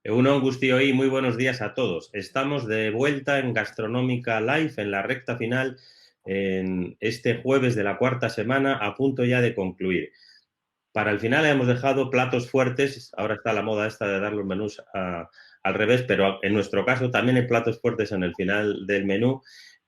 Egunon, Gustio y muy buenos días a todos. Estamos de vuelta en Gastronómica Live en la recta final en este jueves de la cuarta semana, a punto ya de concluir. Para el final hemos dejado platos fuertes. Ahora está la moda esta de dar los menús al revés, pero en nuestro caso también hay platos fuertes en el final del menú.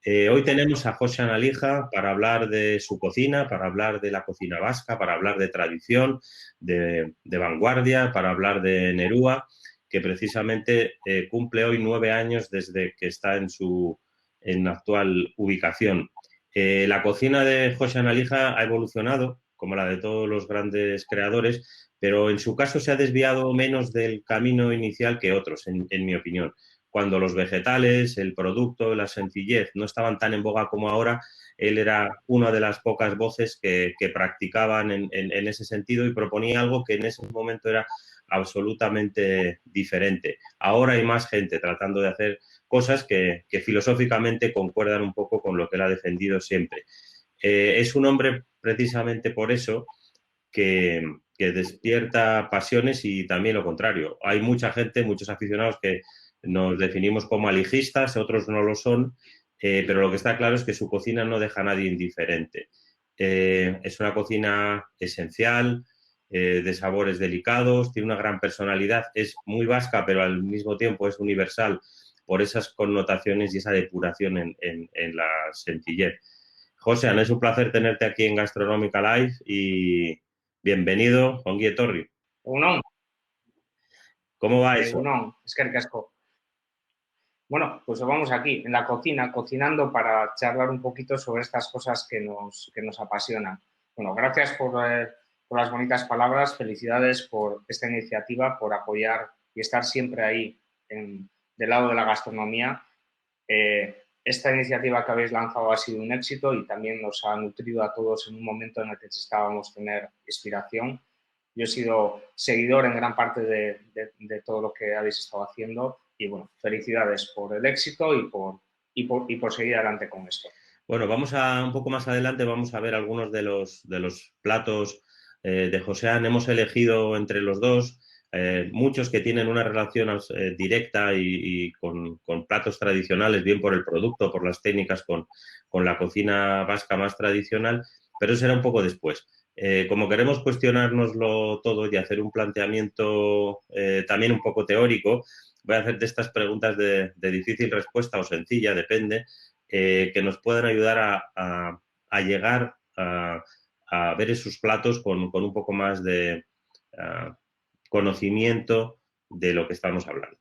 Hoy tenemos a José Analija para hablar de su cocina, para hablar de la cocina vasca, para hablar de tradición, de vanguardia, para hablar de Nerúa, que precisamente cumple hoy 9 años desde que está en actual ubicación. La cocina de José Analija ha evolucionado, como la de todos los grandes creadores, pero en su caso se ha desviado menos del camino inicial que otros, en mi opinión. Cuando los vegetales, el producto, la sencillez no estaban tan en boga como ahora, él era una de las pocas voces que practicaban en ese sentido y proponía algo que en ese momento era absolutamente diferente. Ahora hay más gente tratando de hacer cosas que filosóficamente concuerdan un poco con lo que él ha defendido siempre. Es un hombre precisamente por eso que despierta pasiones y también lo contrario. Hay mucha gente, muchos aficionados que nos definimos como alijistas, otros no lo son, pero lo que está claro es que su cocina no deja a nadie indiferente. Es una cocina esencial, de sabores delicados, tiene una gran personalidad, es muy vasca, pero al mismo tiempo es universal por esas connotaciones y esa depuración en la sencillez. José, es un placer tenerte aquí en Gastronómica Live y bienvenido, Ongi Etorri. Egunon, ¿Cómo va eso? Egunon, eskerrik asko. Bueno, pues vamos aquí, en la cocina, cocinando para charlar un poquito sobre estas cosas que nos apasionan. Bueno, gracias por las bonitas palabras, felicidades por esta iniciativa, por apoyar y estar siempre ahí del lado de la gastronomía. Esta iniciativa que habéis lanzado ha sido un éxito y también nos ha nutrido a todos en un momento en el que necesitábamos tener inspiración. Yo he sido seguidor en gran parte de todo lo que habéis estado haciendo y, bueno, felicidades por el éxito y por seguir adelante con esto. Bueno, un poco más adelante vamos a ver algunos de los platos de Josean. Hemos elegido entre los dos muchos que tienen una relación directa y con platos tradicionales, bien por el producto, por las técnicas con la cocina vasca más tradicional, pero eso será un poco después. Como queremos cuestionárnoslo todo y hacer un planteamiento también un poco teórico, voy a hacerte estas preguntas de difícil respuesta o sencilla, depende, que nos puedan ayudar a llegar a ver esos platos con un poco más de conocimiento de lo que estamos hablando.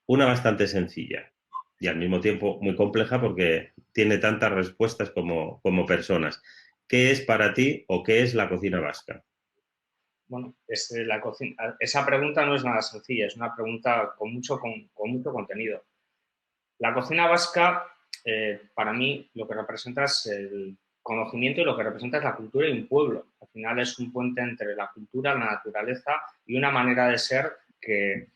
Una bastante sencilla y al mismo tiempo muy compleja porque tiene tantas respuestas como personas. ¿Qué es para ti o qué es la cocina vasca? Bueno, esa pregunta no es nada sencilla, es una pregunta con mucho contenido. La cocina vasca, para mí, lo que representa es el conocimiento y lo que representa es la cultura y un pueblo. Al final es un puente entre la cultura, la naturaleza y una manera de ser que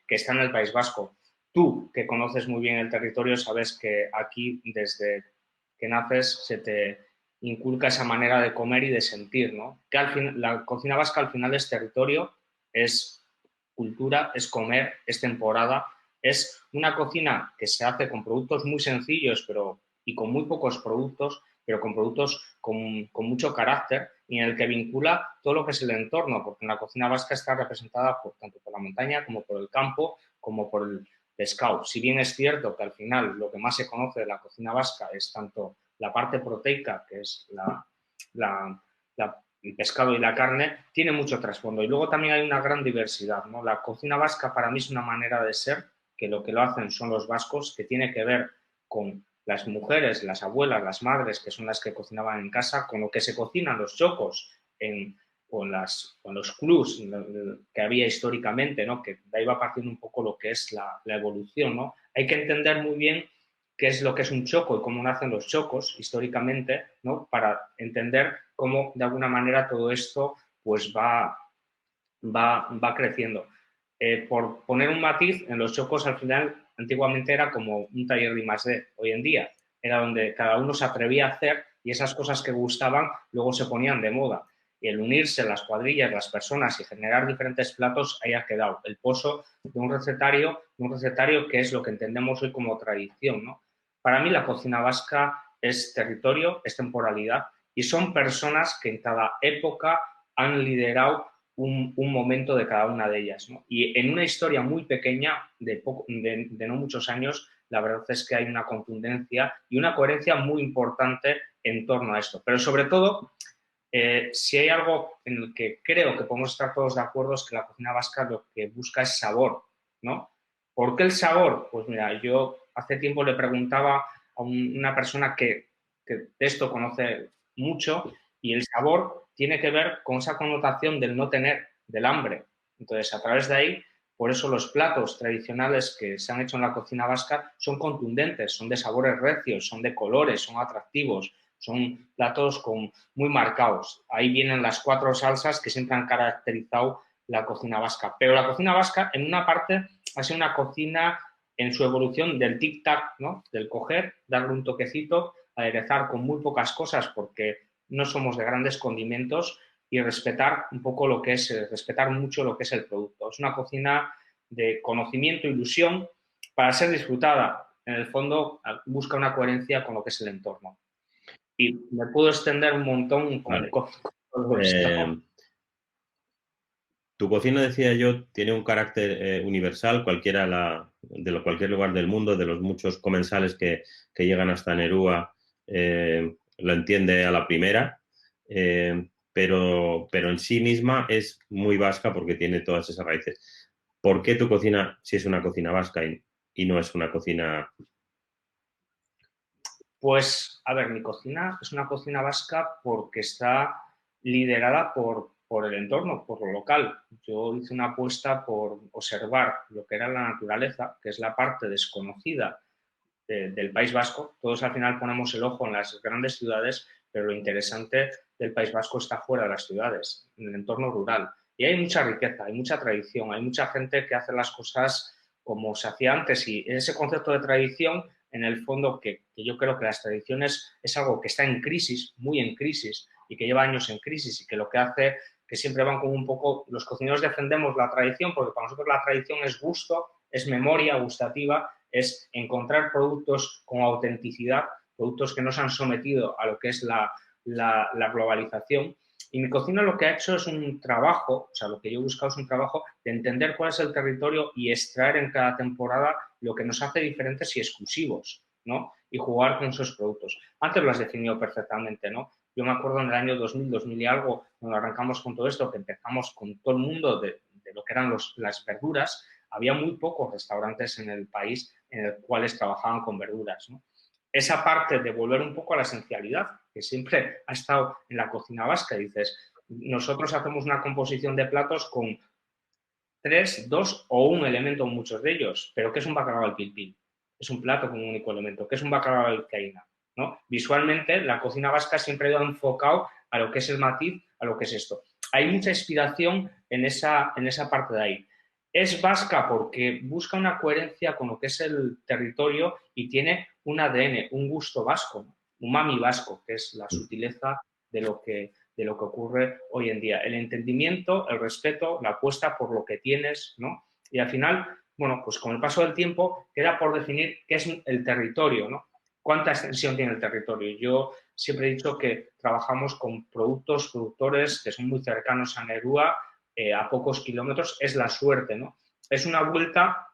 está en el País Vasco. Tú, que conoces muy bien el territorio, sabes que aquí, desde que naces, se te inculca esa manera de comer y de sentir, ¿no? Que la cocina vasca al final es territorio, es cultura, es comer, es temporada, es una cocina que se hace con productos muy sencillos y con muy pocos productos, pero con productos con mucho carácter y en el que vincula todo lo que es el entorno, porque en la cocina vasca está representada tanto por la montaña como por el campo, como por el pescado. Si bien es cierto que al final lo que más se conoce de la cocina vasca es tanto la parte proteica, que es la, el pescado y la carne, tiene mucho trasfondo. Y luego también hay una gran diversidad, ¿no? La cocina vasca para mí es una manera de ser que lo hacen son los vascos, que tiene que ver con las mujeres, las abuelas, las madres, que son las que cocinaban en casa, con lo que se cocinan los chocos con los clubs que había históricamente, ¿no? Que de ahí va partiendo un poco lo que es la evolución, ¿no? Hay que entender muy bien qué es lo que es un choco y cómo nacen los chocos históricamente, ¿no? Para entender cómo de alguna manera todo esto pues va creciendo. Por poner un matiz, en los chocos al final antiguamente era como un taller de I+D. Hoy en día era donde cada uno se atrevía a hacer y esas cosas que gustaban luego se ponían de moda. Y el unirse las cuadrillas, las personas y generar diferentes platos, ahí ha quedado el pozo de un recetario que es lo que entendemos hoy como tradición, ¿no? Para mí la cocina vasca es territorio, es temporalidad y son personas que en cada época han liderado un momento de cada una de ellas, ¿no? Y en una historia muy pequeña, de no muchos años, la verdad es que hay una contundencia y una coherencia muy importante en torno a esto. Pero sobre todo, si hay algo en el que creo que podemos estar todos de acuerdo es que la cocina vasca lo que busca es sabor, ¿no? ¿Por qué el sabor? Pues mira, yo hace tiempo le preguntaba a una persona que de esto conoce mucho y el sabor tiene que ver con esa connotación del no tener, del hambre. Entonces, a través de ahí, por eso los platos tradicionales que se han hecho en la cocina vasca son contundentes, son de sabores recios, son de colores, son atractivos, son platos muy marcados. Ahí vienen las 4 salsas que siempre han caracterizado la cocina vasca. Pero la cocina vasca, en una parte, ha sido una cocina en su evolución del tic-tac, ¿no? Del coger, darle un toquecito, aderezar con muy pocas cosas porque no somos de grandes condimentos y respetar un poco lo que es, respetar mucho lo que es el producto. Es una cocina de conocimiento, ilusión, para ser disfrutada. En el fondo, busca una coherencia con lo que es el entorno. Y me puedo extender un montón Vale. con todo esto. Tu cocina, decía yo, tiene un carácter universal, cualquier lugar del mundo, de los muchos comensales que llegan hasta Nerúa, lo entiende a la primera, pero en sí misma es muy vasca porque tiene todas esas raíces. ¿Por qué tu cocina, si es una cocina vasca y no es una cocina? Pues, a ver, mi cocina es una cocina vasca porque está liderada por el entorno, por lo local. Yo hice una apuesta por observar lo que era la naturaleza, que es la parte desconocida del País Vasco. Todos al final ponemos el ojo en las grandes ciudades, pero lo interesante del País Vasco está fuera de las ciudades, en el entorno rural. Y hay mucha riqueza, hay mucha tradición, hay mucha gente que hace las cosas como se hacía antes y ese concepto de tradición, en el fondo, que yo creo que las tradiciones es algo que está en crisis, muy en crisis, y que lleva años en crisis y que lo que hace que siempre van como un poco, los cocineros defendemos la tradición porque para nosotros la tradición es gusto, es memoria gustativa, es encontrar productos con autenticidad, productos que no se han sometido a lo que es la globalización. Y mi cocina lo que ha hecho es un trabajo, o sea, lo que yo he buscado es un trabajo de entender cuál es el territorio y extraer en cada temporada lo que nos hace diferentes y exclusivos, ¿no? Y jugar con esos productos. Antes lo has definido perfectamente, ¿no? Yo me acuerdo en el año 2000, 2000 y algo, cuando arrancamos con todo esto, que empezamos con todo el mundo de lo que eran las verduras, había muy pocos restaurantes en el país en los cuales trabajaban con verduras, ¿no? Esa parte de volver un poco a la esencialidad, que siempre ha estado en la cocina vasca, dices, nosotros hacemos una composición de platos con 3, 2 o un elemento en muchos de ellos, pero ¿qué es un bacalao al pil pil? Es un plato con un único elemento. ¿Qué es un bacalao al caína? ¿No? Visualmente, la cocina vasca siempre ha ido enfocado a lo que es el matiz, a lo que es esto. Hay mucha inspiración en esa parte de ahí. Es vasca porque busca una coherencia con lo que es el territorio y tiene un ADN, un gusto vasco, un mami vasco, que es la sutileza de lo que ocurre hoy en día. El entendimiento, el respeto, la apuesta por lo que tienes, ¿no? Y al final, bueno, pues con el paso del tiempo queda por definir qué es el territorio, ¿no? ¿Cuánta extensión tiene el territorio? Yo siempre he dicho que trabajamos con productores que son muy cercanos a Nerúa, a pocos kilómetros, es la suerte, ¿no? Es una vuelta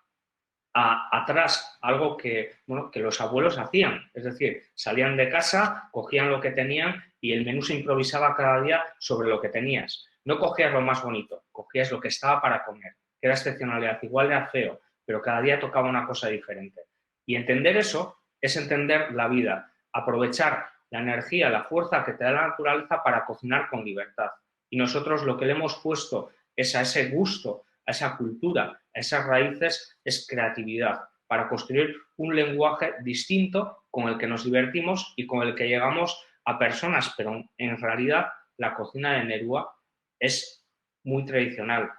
atrás, algo que, bueno, que los abuelos hacían, es decir, salían de casa, cogían lo que tenían y el menú se improvisaba cada día sobre lo que tenías. No cogías lo más bonito, cogías lo que estaba para comer, que era excepcionalidad, igual era feo, pero cada día tocaba una cosa diferente. Y entender eso es entender la vida, aprovechar la energía, la fuerza que te da la naturaleza para cocinar con libertad. Y nosotros lo que le hemos puesto es a ese gusto, a esa cultura, a esas raíces, es creatividad para construir un lenguaje distinto con el que nos divertimos y con el que llegamos a personas, pero en realidad la cocina de Nerúa es muy tradicional,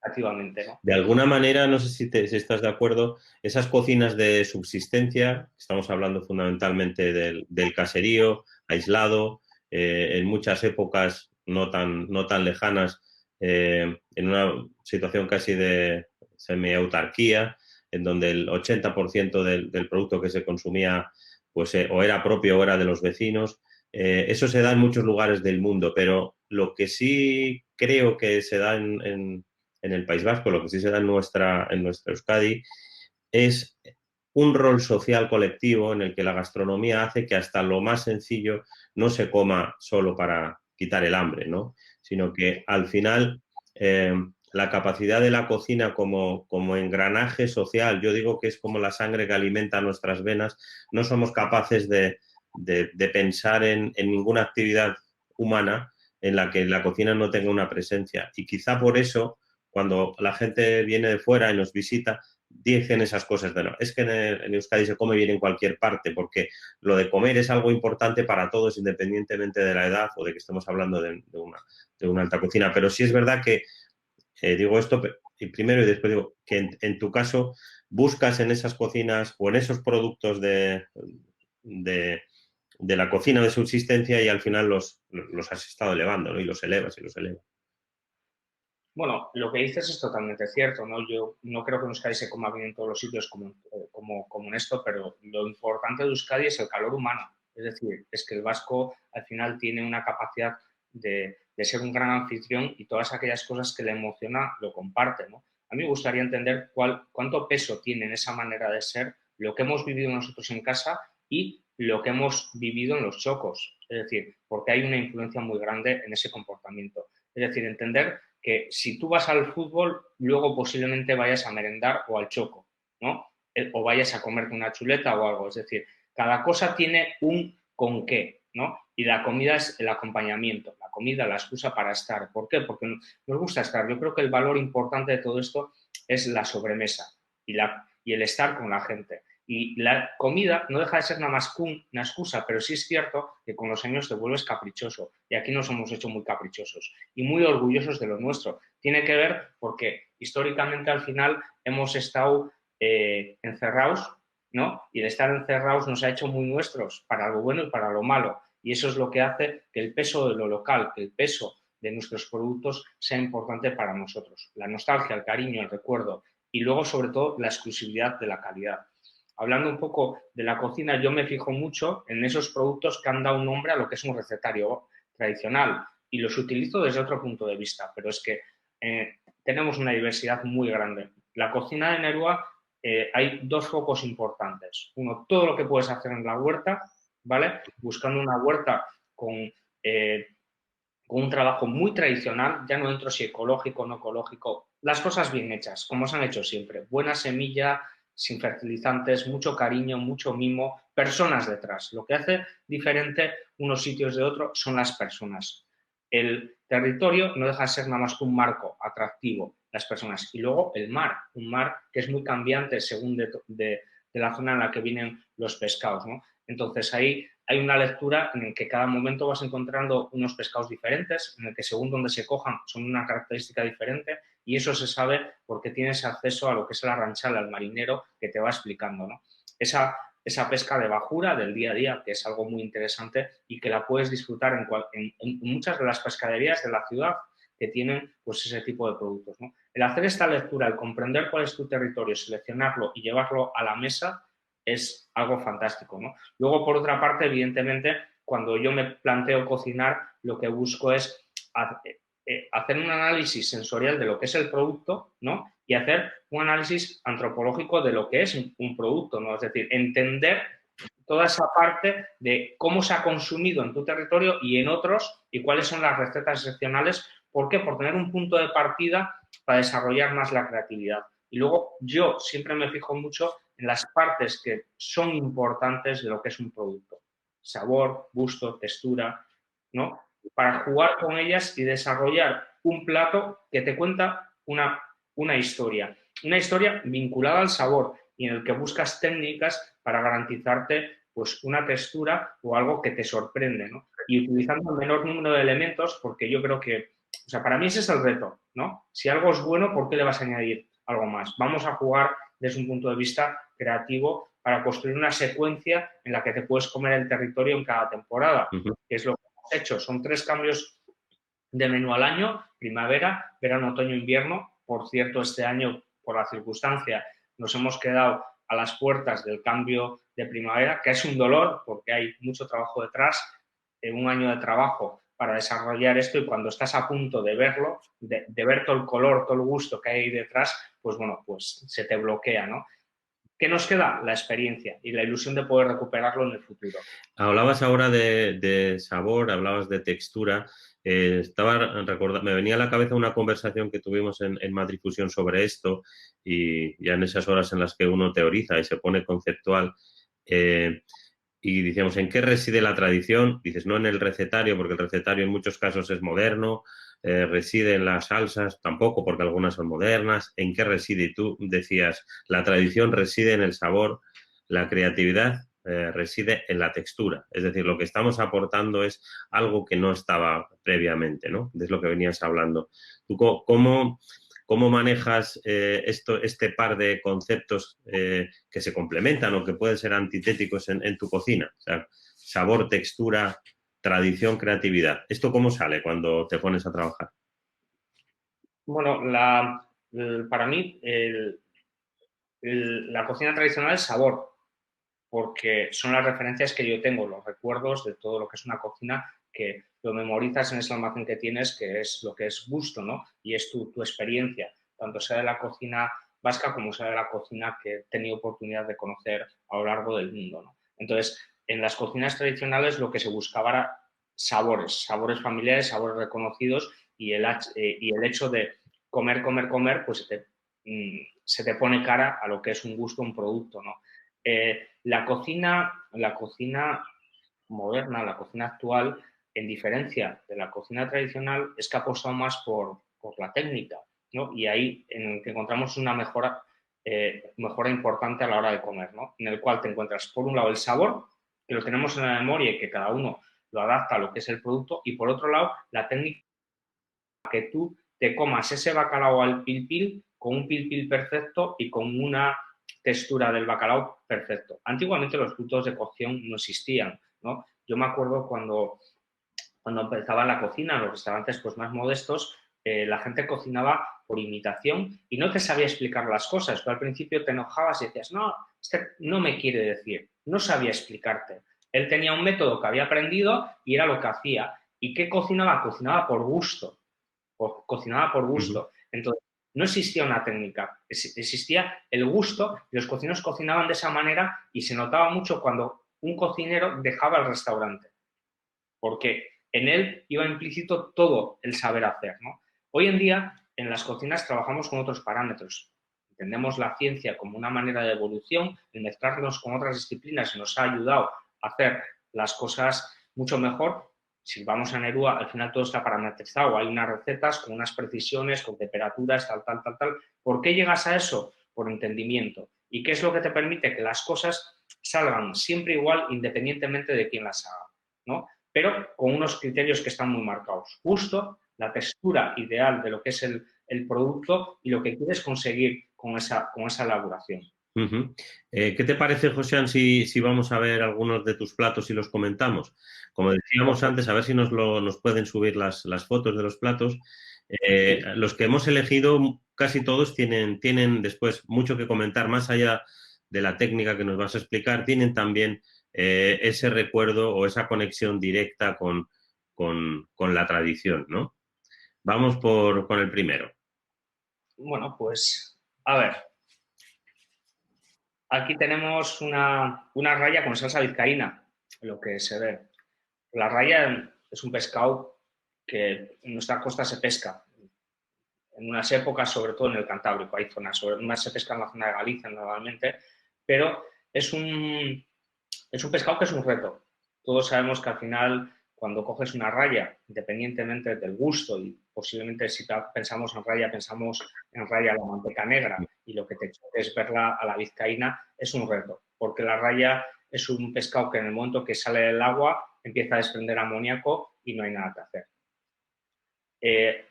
creativamente, ¿no? De alguna manera, no sé si estás de acuerdo, esas cocinas de subsistencia, estamos hablando fundamentalmente del caserío, aislado, en muchas épocas no tan lejanas, en una situación casi de semi-autarquía, en donde el 80% del producto que se consumía pues, o era propio o era de los vecinos. Eso se da en muchos lugares del mundo, pero lo que sí creo que se da en el País Vasco, lo que sí se da en nuestra Euskadi, es un rol social colectivo en el que la gastronomía hace que hasta lo más sencillo no se coma solo para quitar el hambre, ¿no? Sino que al final la capacidad de la cocina como engranaje social, yo digo que es como la sangre que alimenta nuestras venas, no somos capaces de pensar en ninguna actividad humana en la que la cocina no tenga una presencia. Y quizá por eso, cuando la gente viene de fuera y nos visita, dicen esas cosas de no, es que en Euskadi se come bien en cualquier parte, porque lo de comer es algo importante para todos, independientemente de la edad o de que estemos hablando de una alta cocina. Pero sí es verdad que digo esto y primero y después digo que en tu caso buscas en esas cocinas o en esos productos de, de la cocina de subsistencia y al final los has estado elevando, ¿no? Y los elevas y los elevas. Bueno, lo que dices es totalmente cierto, ¿no? Yo no creo que en Euskadi se coma bien en todos los sitios como en esto, pero lo importante de Euskadi es el calor humano. Es decir, es que el vasco al final tiene una capacidad de ser un gran anfitrión y todas aquellas cosas que le emociona lo comparte, ¿no? A mí me gustaría entender cuánto peso tiene en esa manera de ser lo que hemos vivido nosotros en casa y lo que hemos vivido en los chocos. Es decir, porque hay una influencia muy grande en ese comportamiento. Es decir, entender que si tú vas al fútbol, luego posiblemente vayas a merendar o al choco, ¿no? O vayas a comerte una chuleta o algo. Es decir, cada cosa tiene un con qué, ¿no? Y la comida es el acompañamiento, la comida, la excusa para estar. ¿Por qué? Porque nos gusta estar. Yo creo que el valor importante de todo esto es la sobremesa y el estar con la gente. Y la comida no deja de ser nada más una excusa, pero sí es cierto que con los años te vuelves caprichoso. Y aquí nos hemos hecho muy caprichosos y muy orgullosos de lo nuestro. Tiene que ver porque históricamente al final hemos estado encerrados, ¿no? Y el estar encerrados nos ha hecho muy nuestros, para lo bueno y para lo malo. Y eso es lo que hace que el peso de lo local, que el peso de nuestros productos sea importante para nosotros. La nostalgia, el cariño, el recuerdo y luego, sobre todo, la exclusividad de la calidad. Hablando un poco de la cocina, yo me fijo mucho en esos productos que han dado un nombre a lo que es un recetario tradicional y los utilizo desde otro punto de vista, pero es que tenemos una diversidad muy grande. La cocina de Nerua hay dos focos importantes. Uno, todo lo que puedes hacer en la huerta, ¿vale? Buscando una huerta eh, con un trabajo muy tradicional, ya no entro si ecológico o no ecológico, las cosas bien hechas, como se han hecho siempre. Buena semilla, sin fertilizantes, mucho cariño, mucho mimo, personas detrás. Lo que hace diferente unos sitios de otros son las personas. El territorio no deja de ser nada más que un marco atractivo, las personas. Y luego el mar, un mar que es muy cambiante según de la zona en la que vienen los pescados, ¿no? Entonces ahí hay una lectura en la que cada momento vas encontrando unos pescados diferentes, en el que según donde se cojan son una característica diferente y eso se sabe porque tienes acceso a lo que es la ranchal, al marinero que te va explicando, ¿no? Esa pesca de bajura del día a día, que es algo muy interesante y que la puedes disfrutar en muchas de las pescaderías de la ciudad que tienen pues, ese tipo de productos, ¿no? El hacer esta lectura, el comprender cuál es tu territorio, seleccionarlo y llevarlo a la mesa es algo fantástico, ¿no? Luego, por otra parte, evidentemente, cuando yo me planteo cocinar, lo que busco es hacer un análisis sensorial de lo que es el producto, ¿no? Y hacer un análisis antropológico de lo que es un producto, ¿no? Es decir, entender toda esa parte de cómo se ha consumido en tu territorio y en otros y cuáles son las recetas excepcionales. ¿Por qué? Por tener un punto de partida para desarrollar más la creatividad. Y luego yo siempre me fijo mucho en las partes que son importantes de lo que es un producto. Sabor, gusto, textura, ¿no? Para jugar con ellas y desarrollar un plato que te cuenta una historia. Una historia vinculada al sabor y en el que buscas técnicas para garantizarte pues, una textura o algo que te sorprende, ¿no? Y utilizando el menor número de elementos, porque yo creo que, o sea, para mí ese es el reto, ¿no? Si algo es bueno, ¿por qué le vas a añadir algo más? Vamos a jugar desde un punto de vista creativo para construir una secuencia en la que te puedes comer el territorio en cada temporada, Uh -huh. que es lo que hemos hecho. Son 3 cambios de menú al año, primavera, verano, otoño, invierno. Por cierto, este año, por la circunstancia, nos hemos quedado a las puertas del cambio de primavera, que es un dolor porque hay mucho trabajo detrás, un año de trabajo para desarrollar esto, y cuando estás a punto de verlo, de ver todo el color, todo el gusto que hay detrás, pues bueno, pues se te bloquea, ¿no? ¿Qué nos queda? La experiencia y la ilusión de poder recuperarlo en el futuro. Hablabas ahora de sabor, hablabas de textura. Me venía a la cabeza una conversación que tuvimos en Madrid Fusión sobre esto, y ya en esas horas en las que uno teoriza y se pone conceptual, y decíamos, ¿en qué reside la tradición? Dices, no en el recetario, porque el recetario en muchos casos es moderno, reside en las salsas, tampoco, porque algunas son modernas. ¿En qué reside? Y tú decías, la tradición reside en el sabor, la creatividad reside en la textura. Es decir, lo que estamos aportando es algo que no estaba previamente, ¿no? Es lo que venías hablando. ¿Tú cómo manejas este par de conceptos que se complementan o que pueden ser antitéticos en tu cocina? O sea, sabor, textura, tradición, creatividad. ¿Esto cómo sale cuando te pones a trabajar? Bueno, para mí la cocina tradicional es sabor, porque son las referencias que yo tengo, los recuerdos de todo lo que es una cocina, que lo memorizas en ese almacén que tienes, que es lo que es gusto, ¿no? Y es tu experiencia, tanto sea de la cocina vasca como sea de la cocina que he tenido oportunidad de conocer a lo largo del mundo, ¿no? Entonces, en las cocinas tradicionales lo que se buscaba era sabores, sabores familiares, sabores reconocidos, y el hecho de comer, comer, comer, pues se te pone cara a lo que es un gusto, un producto, ¿no? La cocina moderna, la cocina actual, en diferencia de la cocina tradicional, es que ha apostado más por la técnica, ¿no? Y ahí en el que encontramos una mejora importante a la hora de comer, ¿no? En el cual te encuentras, por un lado, el sabor, que lo tenemos en la memoria y que cada uno lo adapta a lo que es el producto, y por otro lado, la técnica, que tú te comas ese bacalao al pil pil, con un pil pil perfecto y con una textura del bacalao perfecto. Antiguamente los puntos de cocción no existían, ¿no? Yo me acuerdo cuando empezaba la cocina, en los restaurantes pues, más modestos, la gente cocinaba por imitación y no te sabía explicar las cosas. Tú al principio te enojabas y decías, no, este no me quiere decir, no sabía explicarte. Él tenía un método que había aprendido y era lo que hacía. ¿Y qué cocinaba? Cocinaba por gusto, cocinaba por Uh -huh. gusto. Entonces, no existía una técnica, existía el gusto, y los cocineros cocinaban de esa manera, y se notaba mucho cuando un cocinero dejaba el restaurante, porque en él iba implícito todo el saber hacer, ¿no? Hoy en día, en las cocinas trabajamos con otros parámetros. Entendemos la ciencia como una manera de evolución, el mezclarnos con otras disciplinas nos ha ayudado a hacer las cosas mucho mejor. Si vamos a Nerúa, al final todo está parametrizado, hay unas recetas con unas precisiones, con temperaturas, tal, tal, tal, tal. ¿Por qué llegas a eso? Por entendimiento. ¿Y qué es lo que te permite? Que las cosas salgan siempre igual, independientemente de quién las haga, ¿no? Pero con unos criterios que están muy marcados. Justo la textura ideal de lo que es el producto y lo que quieres conseguir con esa elaboración. Uh -huh. ¿Qué te parece, José, si vamos a ver algunos de tus platos y los comentamos? Como decíamos Perfecto. antes, a ver si nos pueden subir las fotos de los platos. Los que hemos elegido, casi todos tienen después mucho que comentar, más allá de la técnica que nos vas a explicar, tienen también ese recuerdo o esa conexión directa con la tradición, ¿no? Vamos con el primero. Bueno, pues a ver, aquí tenemos una raya con salsa vizcaína, lo que se ve. La raya es un pescado que en nuestra costa se pesca. En unas épocas, sobre todo en el Cantábrico, hay zonas, más se pesca en la zona de Galicia normalmente, pero es un pescado que es un reto. Todos sabemos que al final, cuando coges una raya, independientemente del gusto, y posiblemente si pensamos en raya a la manteca negra, y lo que te choque es verla a la vizcaína, es un reto, porque la raya es un pescado que en el momento que sale del agua empieza a desprender amoníaco y no hay nada que hacer.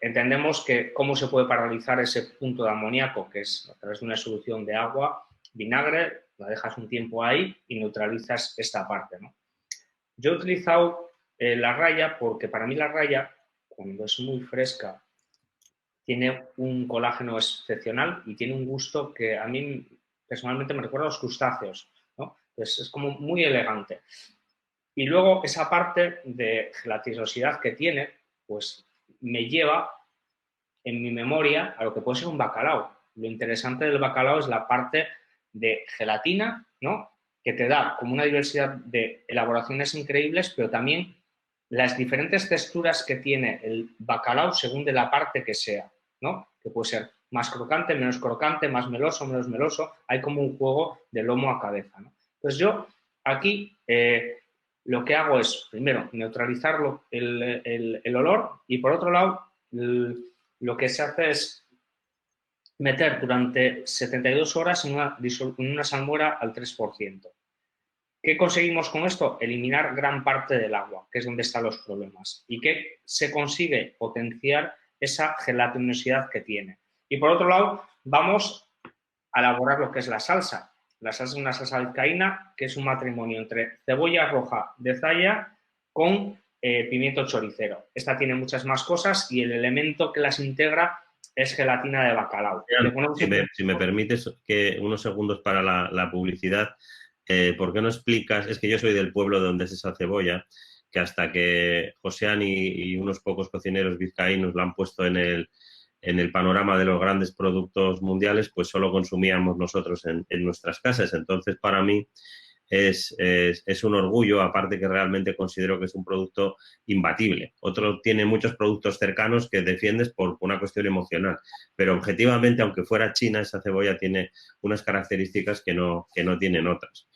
Entendemos que cómo se puede paralizar ese punto de amoníaco, que es a través de una solución de agua, vinagre, la dejas un tiempo ahí y neutralizas esta parte, ¿no? Yo he utilizado la raya porque para mí la raya, cuando es muy fresca, tiene un colágeno excepcional y tiene un gusto que a mí personalmente me recuerda a los crustáceos, ¿no? Pues es como muy elegante. Y luego esa parte de gelatinosidad que tiene, pues me lleva en mi memoria a lo que puede ser un bacalao. Lo interesante del bacalao es la parte de gelatina, ¿no? Que te da como una diversidad de elaboraciones increíbles, pero también las diferentes texturas que tiene el bacalao según de la parte que sea, ¿no? Que puede ser más crocante, más menos meloso. Hay como un juego de lomo a cabeza, ¿no? Entonces yo aquí lo que hago es, primero, neutralizar el olor y por otro lado, lo que se hace es meter durante 72 horas en una salmuera al 3%. ¿Qué conseguimos con esto? Eliminar gran parte del agua, que es donde están los problemas. ¿Y qué se consigue? Potenciar esa gelatinosidad que tiene. Y por otro lado, vamos a elaborar lo que es la salsa. La salsa es una salsa vizcaína, que es un matrimonio entre cebolla roja de Zaya con pimiento choricero. Esta tiene muchas más cosas y el elemento que las integra es gelatina de bacalao. Si me permites que unos segundos para la publicidad, ¿por qué no explicas? Es que yo soy del pueblo de donde es esa cebolla, que hasta que Josean y unos pocos cocineros vizcaínos la han puesto en el panorama de los grandes productos mundiales, pues solo consumíamos nosotros en nuestras casas. Entonces, para mí es un orgullo, aparte que realmente considero que es un producto imbatible. Otro tiene muchos productos cercanos que defiendes por una cuestión emocional, pero objetivamente, aunque fuera china, esa cebolla tiene unas características que no tienen otras.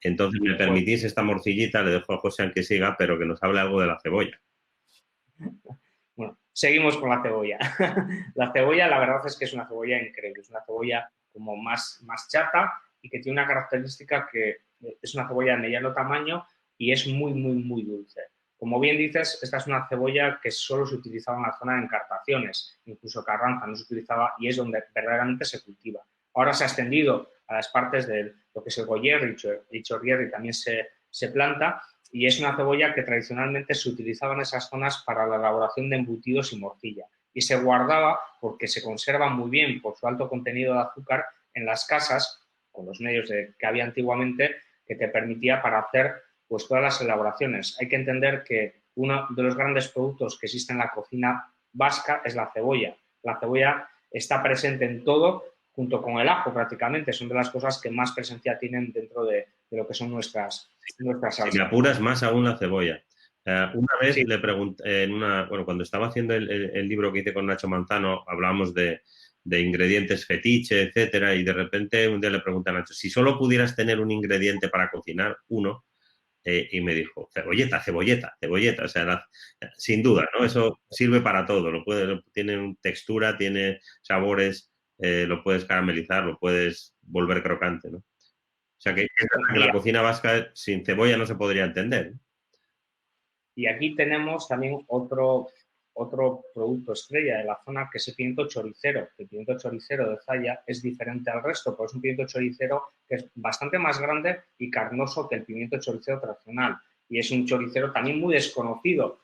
Entonces, me permitís esta morcillita, le dejo a José que siga, pero que nos hable algo de la cebolla. Bueno, seguimos con la cebolla. La cebolla, la verdad es que es una cebolla increíble, es una cebolla como más chata y que tiene una característica que es una cebolla de mediano tamaño y es muy dulce. Como bien dices, esta es una cebolla que solo se utilizaba en la zona de encartaciones, incluso Carranza no se utilizaba y es donde verdaderamente se cultiva. Ahora se ha extendido a las partes de lo que es el goyer y chorrier y también se planta y es una cebolla que tradicionalmente se utilizaba en esas zonas para la elaboración de embutidos y morcilla y se guardaba porque se conserva muy bien por su alto contenido de azúcar en las casas con los medios que había antiguamente que te permitía para hacer pues todas las elaboraciones. Hay que entender que uno de los grandes productos que existe en la cocina vasca es la cebolla. La cebolla está presente en todo, junto con el ajo prácticamente. Son de las cosas que más presencia tienen dentro de lo que son nuestras salsas. Si me apuras más aún la cebolla. Una vez le pregunté, cuando estaba haciendo el libro que hice con Nacho Manzano, hablábamos de ingredientes fetiche, etcétera, y de repente un día le pregunté a Nacho, si solo pudieras tener un ingrediente para cocinar, uno, y me dijo, cebolleta, o sea, sin duda, ¿no? Eso sirve para todo, tiene textura, tiene sabores, lo puedes caramelizar, lo puedes volver crocante, ¿no? O sea, que la cocina vasca sin cebolla no se podría entender. Y aquí tenemos también otro producto estrella de la zona, que es el pimiento choricero. El pimiento choricero de Zaya es diferente al resto, porque es un pimiento choricero que es bastante más grande y carnoso que el pimiento choricero tradicional. Y es un choricero también muy desconocido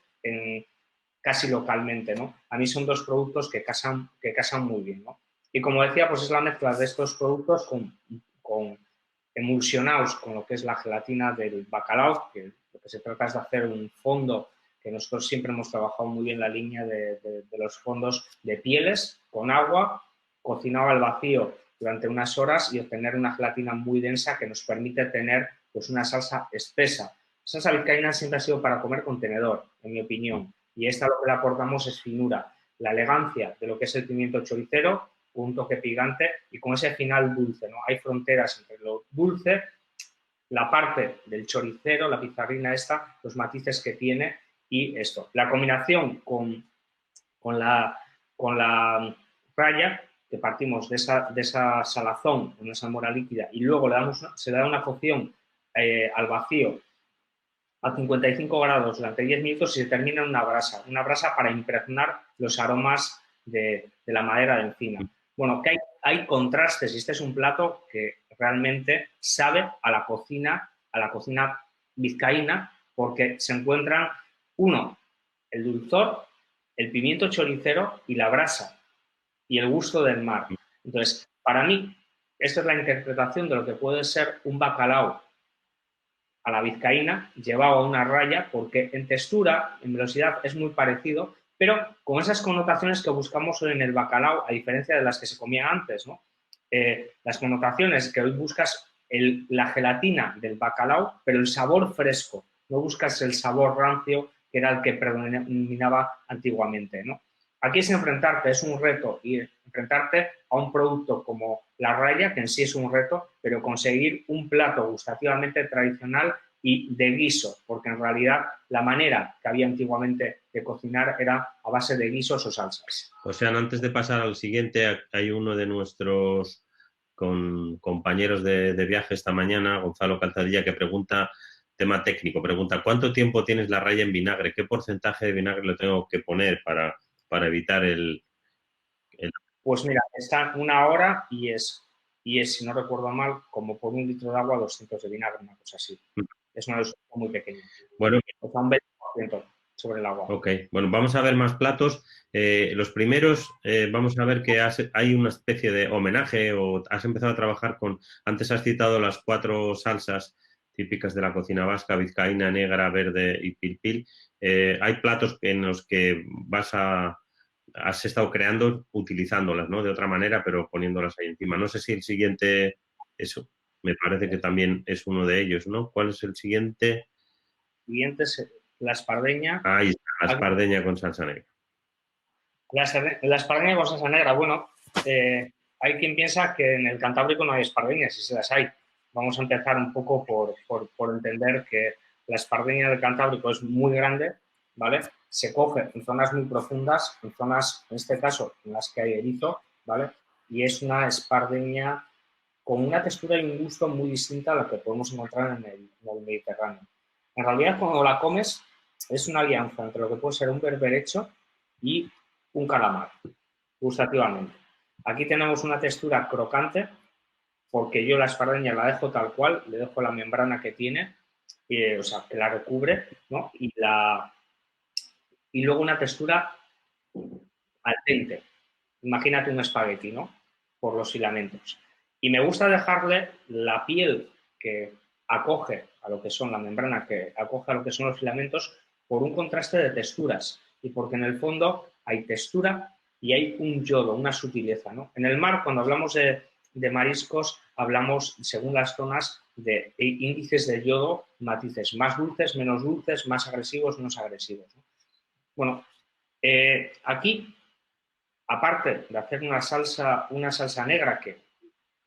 casi localmente, ¿no? A mí son dos productos que casan muy bien, ¿no? Y como decía, pues es la mezcla de estos productos con emulsionados con lo que es la gelatina del bacalao, que lo que se trata es de hacer un fondo, que nosotros siempre hemos trabajado muy bien la línea de los fondos de pieles con agua, cocinado al vacío durante unas horas y obtener una gelatina muy densa que nos permite tener pues una salsa espesa. La salsa vizcaína siempre ha sido para comer con tenedor, en mi opinión, y esta lo que le aportamos es finura, la elegancia de lo que es el pimiento choricero, un toque picante y con ese final dulce, ¿no? Hay fronteras entre lo dulce, la parte del choricero, la pizarrina esta, los matices que tiene y esto. La combinación con la raya, que partimos de esa salazón, una salmuera líquida, y luego se le da una cocción al vacío a 55 grados durante 10 minutos y se termina en una brasa para impregnar los aromas de la madera de encina. Bueno, que hay contrastes y este es un plato que realmente sabe a la cocina vizcaína porque se encuentran, uno, el dulzor el pimiento choricero y la brasa y el gusto del mar. Entonces, para mí, esta es la interpretación de lo que puede ser un bacalao a la vizcaína llevado a una raya, porque en textura, en velocidad es muy parecido, pero con esas connotaciones que buscamos hoy en el bacalao, a diferencia de las que se comían antes, ¿no? Las connotaciones que hoy buscas la gelatina del bacalao, pero el sabor fresco, no buscas el sabor rancio que era el que predominaba antiguamente, ¿no? Aquí es enfrentarte, es un reto, y enfrentarte a un producto como la raya, que en sí es un reto, pero conseguir un plato gustativamente tradicional y de guiso, porque en realidad la manera que había antiguamente de cocinar era a base de guisos o salsas. O sea, antes de pasar al siguiente, hay uno de nuestros compañeros de viaje esta mañana, Gonzalo Calzadilla, que pregunta, tema técnico, pregunta, ¿cuánto tiempo tienes la raya en vinagre? ¿Qué porcentaje de vinagre le tengo que poner para evitar el... Pues mira, está 1 hora y es, si no recuerdo mal, como por 1 litro de agua, 200 de vinagre, una cosa así. Es una dose muy pequeña. Bueno, O sea, un 20% sobre el agua. ok, bueno, vamos a ver más platos. Los primeros, vamos a ver que hay una especie de homenaje o has empezado a trabajar con, antes has citado las 4 salsas típicas de la cocina vasca, vizcaína, negra, verde y pilpil. Hay platos en los que has estado creando utilizándolas, ¿no? De otra manera, pero poniéndolas ahí encima. No sé si el siguiente, eso, me parece que también es uno de ellos, ¿no? ¿Cuál es el siguiente? Siguiente es la espardeña. Ahí está, la espardeña con salsa negra. La espardeña con salsa negra, bueno, hay quien piensa que en el Cantábrico no hay espardeñas, y se las hay. Vamos a empezar un poco por entender que la espardeña del Cantábrico es muy grande, ¿vale? Se coge en zonas muy profundas, en zonas, en este caso, en las que hay erizo, ¿vale? Y es una espardeña con una textura y un gusto muy distinta a la que podemos encontrar en el Mediterráneo. En realidad, cuando la comes, es una alianza entre lo que puede ser un berberecho y un calamar, gustativamente. Aquí tenemos una textura crocante, porque yo la espardeña la dejo tal cual, le dejo la membrana que tiene, o sea, que la recubre, ¿no? Y luego una textura al dente. Imagínate un espagueti, ¿no? Por los filamentos. Y me gusta dejarle la piel que acoge a lo que son la membrana, que acoge a lo que son los filamentos, por un contraste de texturas y porque en el fondo hay textura y hay un yodo, una sutileza, ¿no? En el mar, cuando hablamos de mariscos, hablamos, según las zonas, de índices de yodo, matices más dulces, más agresivos, menos agresivos, ¿no? Bueno, aquí, aparte de hacer una salsa negra que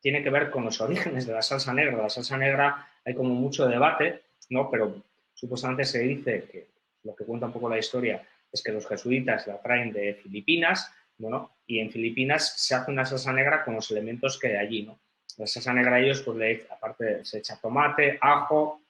tiene que ver con los orígenes de la salsa negra. La salsa negra hay como mucho debate, ¿no? Pero supuestamente se dice que lo que cuenta un poco la historia es que los jesuitas la traen de Filipinas, bueno, y en Filipinas se hace una salsa negra con los elementos que hay allí, ¿no? La salsa negra ellos, pues aparte se echa tomate, ajo,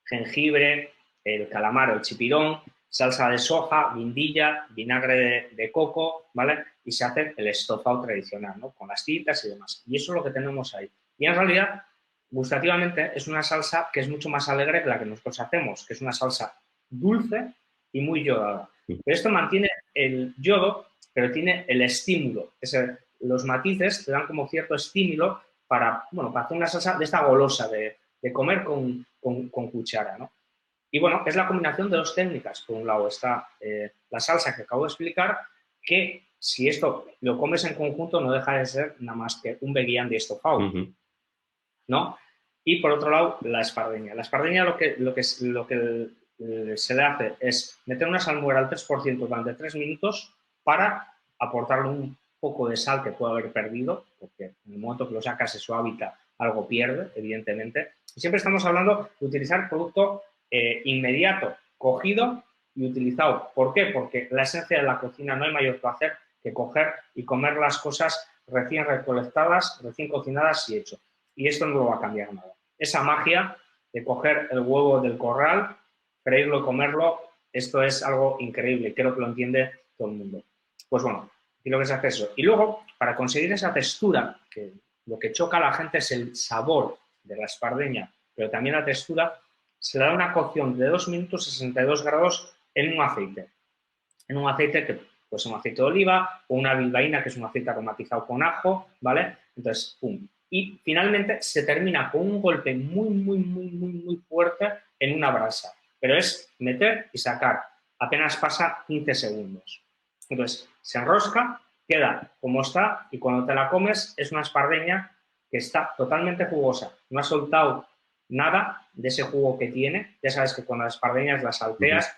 jengibre, el calamar o el chipirón, salsa de soja, guindilla, vinagre de coco, ¿vale? Y se hace el estofado tradicional, ¿no? Con las tiritas y demás. Y eso es lo que tenemos ahí. Y en realidad, gustativamente, es una salsa que es mucho más alegre que la que nosotros hacemos, que es una salsa dulce y muy yodada. Pero esto mantiene el yodo, pero tiene el estímulo. Los matices te dan como cierto estímulo para, bueno, para hacer una salsa de esta golosa, de comer con cuchara, ¿no? Y bueno, es la combinación de dos técnicas. Por un lado está la salsa que acabo de explicar, que si esto lo comes en conjunto no deja de ser nada más que un veguillán de estofado, ¿no? Y por otro lado, la espardeña. La espardeña lo que se le hace es meter una salmuera al 3% durante 3 minutos para aportarle un poco de sal que puede haber perdido, porque en el momento que lo sacas de su hábitat algo pierde, evidentemente. Y siempre estamos hablando de utilizar producto inmediato, cogido y utilizado. ¿Por qué? Porque la esencia de la cocina no hay mayor placer que coger y comer las cosas recién recolectadas, recién cocinadas y hecho. Y esto no lo va a cambiar nada. Esa magia de coger el huevo del corral, freírlo y comerlo, esto es algo increíble. Creo que lo entiende todo el mundo. Pues bueno, y lo que se hace es eso. Y luego, para conseguir esa textura, que lo que choca a la gente es el sabor de la espardeña, pero también la textura, se le da una cocción de 2 minutos 62 grados en un aceite. en un aceite que pues un aceite de oliva o una bilbaína, que es un aceite aromatizado con ajo, ¿vale? Entonces, pum. Y finalmente se termina con un golpe muy, muy, muy, muy, muy fuerte en una brasa. Pero es meter y sacar. Apenas pasa 15 segundos. Entonces, se enrosca, queda como está y cuando te la comes es una espardeña que está totalmente jugosa. No ha soltado nada de ese jugo que tiene. Ya sabes que cuando las espardeñas las salteas,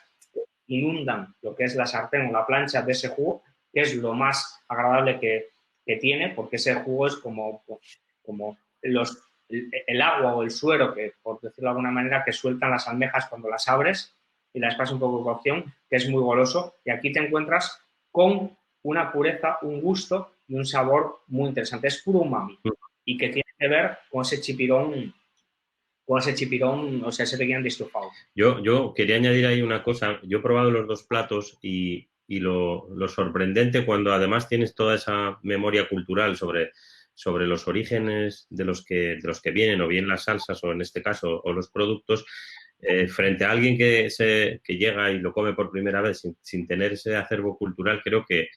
inundan lo que es la sartén o la plancha de ese jugo, que es lo más agradable que tiene, porque ese jugo es como el agua o el suero, que por decirlo de alguna manera, que sueltan las almejas cuando las abres y las pasas un poco de cocción, que es muy goloso. Y aquí te encuentras con una pureza, un gusto y un sabor muy interesante. Es puro umami y que tiene que ver con ese chipirón, o sea, ese pequeño estufado. Yo quería añadir ahí una cosa. Yo he probado los dos platos y lo sorprendente cuando además tienes toda esa memoria cultural sobre los orígenes de los que vienen, o bien las salsas, o en este caso, o los productos, frente a alguien que llega y lo come por primera vez sin tener ese acervo cultural, creo que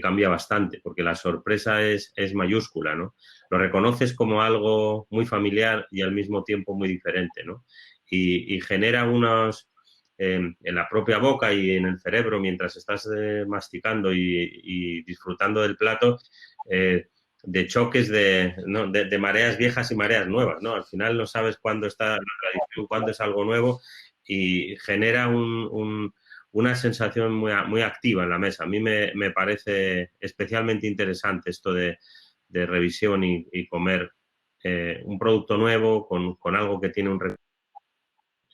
cambia bastante, porque la sorpresa es mayúscula, ¿no? Lo reconoces como algo muy familiar y al mismo tiempo muy diferente, ¿no? Y genera en la propia boca y en el cerebro, mientras estás masticando y disfrutando del plato, de choques ¿no? de mareas viejas y mareas nuevas, ¿no? Al final no sabes cuándo está la tradición, cuándo es algo nuevo, y genera una sensación muy activa en la mesa. A mí me parece especialmente interesante esto de revisión y comer un producto nuevo con algo que tiene un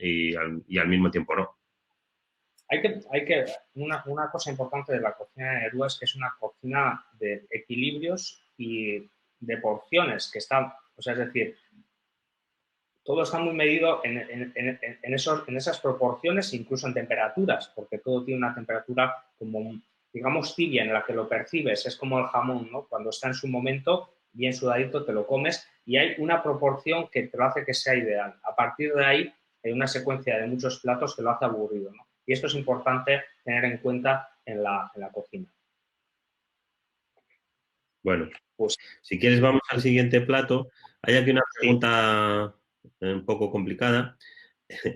y al mismo tiempo no. Una cosa importante de la cocina de Nerúa es que es una cocina de equilibrios y de porciones, que está, o sea, es decir, todo está muy medido en esas proporciones, incluso en temperaturas, porque todo tiene una temperatura como, digamos, tibia en la que lo percibes. Es como el jamón, ¿no? Cuando está en su momento, bien sudadito, te lo comes y hay una proporción que te lo hace que sea ideal. A partir de ahí, hay una secuencia de muchos platos que lo hace aburrido, ¿no? Y esto es importante tener en cuenta en la cocina. Bueno, Pues si quieres vamos al siguiente plato. Hay aquí una sí, pregunta un poco complicada,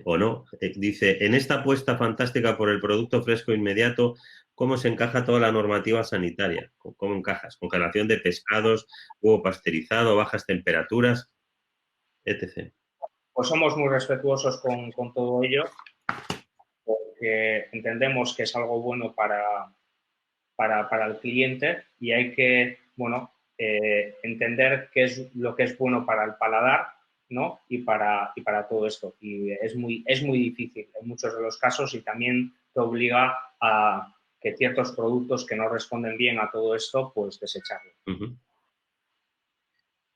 o no. Dice, en esta apuesta fantástica por el producto fresco inmediato, ¿cómo se encaja toda la normativa sanitaria? ¿Cómo encajas? Congelación de pescados, huevo pasteurizado, bajas temperaturas, etc. pues somos muy respetuosos con todo ello, porque entendemos que es algo bueno para el cliente y hay que, bueno, entender qué es lo que es bueno para el paladar, ¿no? Y para todo esto. Y es muy difícil en muchos de los casos y también te obliga a que ciertos productos que no responden bien a todo esto, pues desecharlos. Ujú.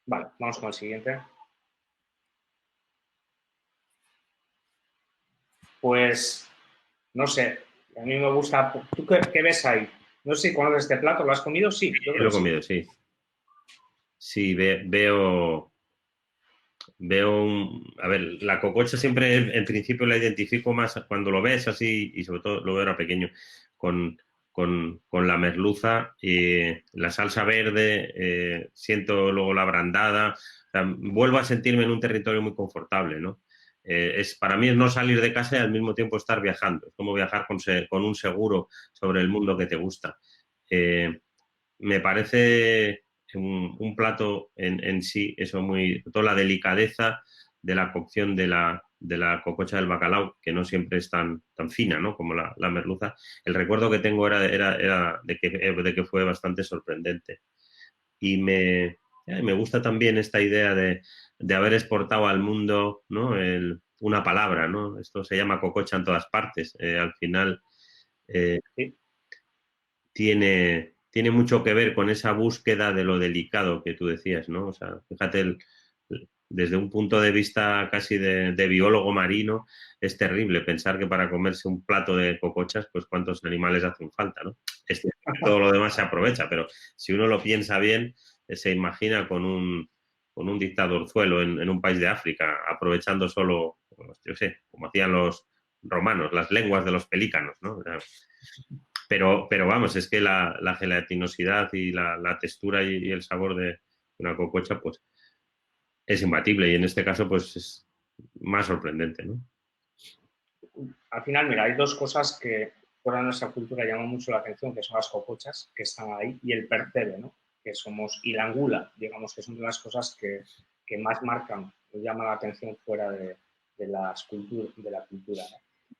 Vale, vamos con el siguiente. Pues, no sé, a mí me gusta. ¿Tú qué ves ahí? No sé si conoces este plato, ¿lo has comido? Sí, yo Sí, creo lo que he sí. comido, sí. Sí, veo a ver, la cococha siempre en principio la identifico más cuando lo ves así, y sobre todo lo veo ahora pequeño, con, con la merluza, la salsa verde, siento luego la brandada, o sea, vuelvo a sentirme en un territorio muy confortable, ¿no? Para mí es no salir de casa y al mismo tiempo estar viajando, es como viajar con un seguro sobre el mundo que te gusta. Me parece un plato en sí, eso toda la delicadeza de la cocción de la cococha del bacalao, que no siempre es tan fina, ¿no? Como la merluza. El recuerdo que tengo era de que fue bastante sorprendente. Y me gusta también esta idea de haber exportado al mundo, ¿no? Una palabra, ¿no? Esto se llama cococha en todas partes. Al final, eh, Sí. tiene mucho que ver con esa búsqueda de lo delicado que tú decías, ¿no? O sea, fíjate, desde un punto de vista casi de biólogo marino, es terrible pensar que para comerse un plato de cocochas, pues cuántos animales hacen falta, ¿no? Es cierto que todo lo demás se aprovecha, pero si uno lo piensa bien, se imagina con un dictadorzuelo en un país de África, aprovechando solo, pues, yo sé, como hacían los romanos, las lenguas de los pelícanos, ¿no? O sea, Pero vamos, es que la gelatinosidad y la textura y el sabor de una cococha, pues es imbatible y en este caso, pues es más sorprendente, ¿no? Al final, mira, hay dos cosas que fuera de nuestra cultura llaman mucho la atención, que son las cocochas, que están ahí, y el percebe, ¿no? Que somos, y la angula, digamos, que son de las cosas que más marcan, que llaman la atención fuera de la cultura, ¿no?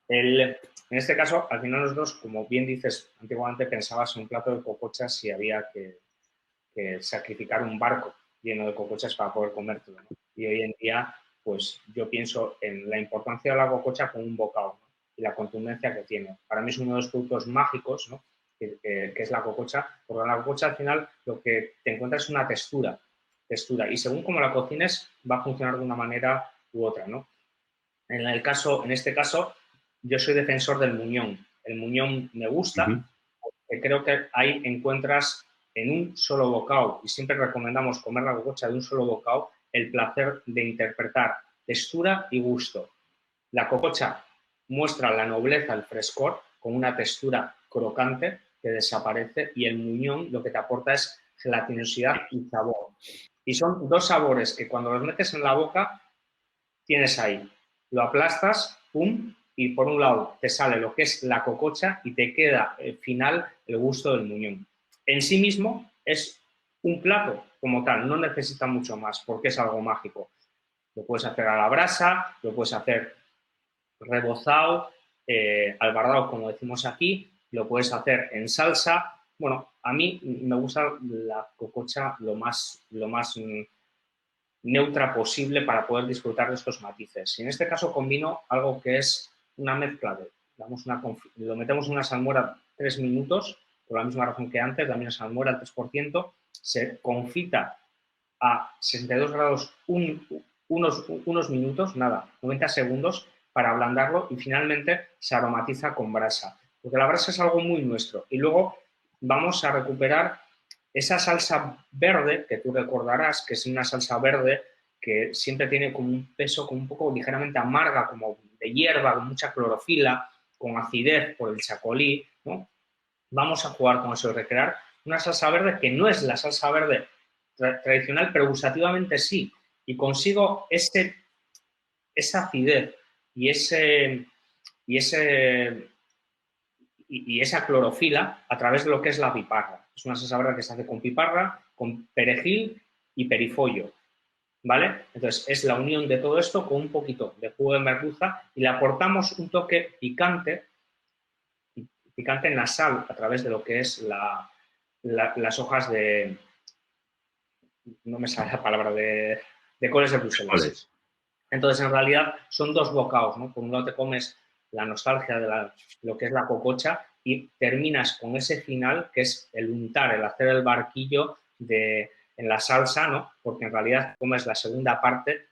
En este caso, al final nosotros, como bien dices, antiguamente pensabas en un plato de cocochas si había que sacrificar un barco lleno de cocochas para poder comértelo, ¿no? Y hoy en día, pues yo pienso en la importancia de la cococha como un bocado, ¿no? Y la contundencia que tiene. Para mí es uno de los productos mágicos, ¿no? que es la cococha, porque la cococha al final lo que te encuentras es una textura, y según como la cocines va a funcionar de una manera u otra, ¿no? En este caso, yo soy defensor del muñón. El muñón me gusta, porque creo que ahí encuentras en un solo bocado, y siempre recomendamos comer la cococha de un solo bocado, el placer de interpretar textura y gusto. La cococha muestra la nobleza, el frescor, con una textura crocante que desaparece, y el muñón lo que te aporta es gelatinosidad y sabor. Y son dos sabores que cuando los metes en la boca tienes ahí. Lo aplastas, pum, y por un lado te sale lo que es la cococha y te queda al final el gusto del muñón. En sí mismo es un plato como tal, no necesita mucho más porque es algo mágico. Lo puedes hacer a la brasa, lo puedes hacer rebozado, albardado, como decimos aquí, lo puedes hacer en salsa. Bueno, a mí me gusta la cococha lo más neutra posible para poder disfrutar de estos matices. Y en este caso combino algo que es una mezcla de, lo metemos en una salmuera 3 minutos, por la misma razón que antes, también salmuera al 3%, se confita a 62 grados unos minutos, nada, 90 segundos, para ablandarlo, y finalmente se aromatiza con brasa, porque la brasa es algo muy nuestro. Y luego vamos a recuperar esa salsa verde, que tú recordarás que es una salsa verde que siempre tiene como un peso como un poco ligeramente amarga, como de hierba, con mucha clorofila, con acidez por el chacolí, ¿no? Vamos a jugar con eso y recrear una salsa verde que no es la salsa verde tradicional, pero gustativamente sí. Y consigo esa acidez y esa clorofila a través de lo que es la piparra. Es una salsa verde que se hace con piparra, con perejil y perifollo, ¿vale? Entonces, es la unión de todo esto con un poquito de jugo de merluza, y le aportamos un toque picante en la sal a través de lo que es las hojas de, no me sale la palabra, de coles de Bruselas. Coles. Entonces, en realidad, son dos bocados, ¿no? Por un lado te comes la nostalgia de lo que es la cococha, y terminas con ese final, que es el untar, el hacer el barquillo en la salsa, ¿no? Porque en realidad comes la segunda parte,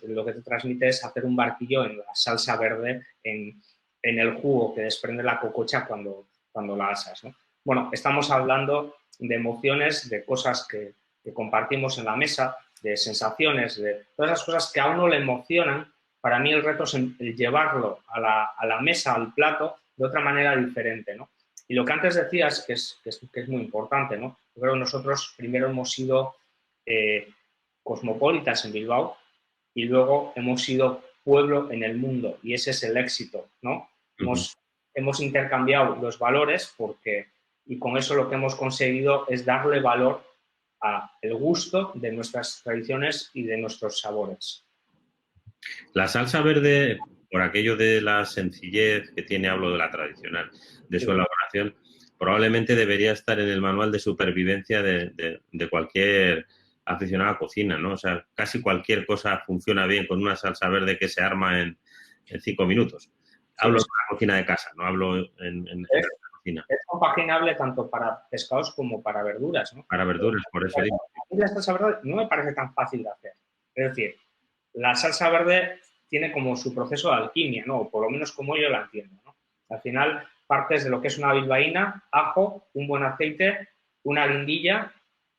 lo que te transmite es hacer un barquillo en la salsa verde, en el jugo que desprende la cococha cuando la asas, ¿no? Bueno, estamos hablando de emociones, de cosas que compartimos en la mesa, de sensaciones, de todas esas cosas que a uno le emocionan. Para mí el reto es el llevarlo a la mesa, al plato, de otra manera diferente, ¿no? Y lo que antes decías, que es muy importante, ¿no? Yo creo que nosotros primero hemos sido cosmopolitas en Bilbao, y luego hemos sido pueblo en el mundo, y ese es el éxito, ¿no? Hemos intercambiado los valores, y con eso lo que hemos conseguido es darle valor al gusto de nuestras tradiciones y de nuestros sabores. La salsa verde, por aquello de la sencillez que tiene, hablo de la tradicional, de su elaboración, probablemente debería estar en el manual de supervivencia de cualquier aficionado a cocina, ¿no? O sea, casi cualquier cosa funciona bien con una salsa verde que se arma en 5 minutos. Hablo de la cocina de casa, no hablo en la cocina. Es compaginable tanto para pescados como para verduras, ¿no? Para verduras, por eso digo. La salsa verde no me parece tan fácil de hacer. Es decir, la salsa verde tiene como su proceso de alquimia, ¿no? O por lo menos como yo la entiendo, ¿no? Al final partes de lo que es una bilbaína, ajo, un buen aceite, una guindilla,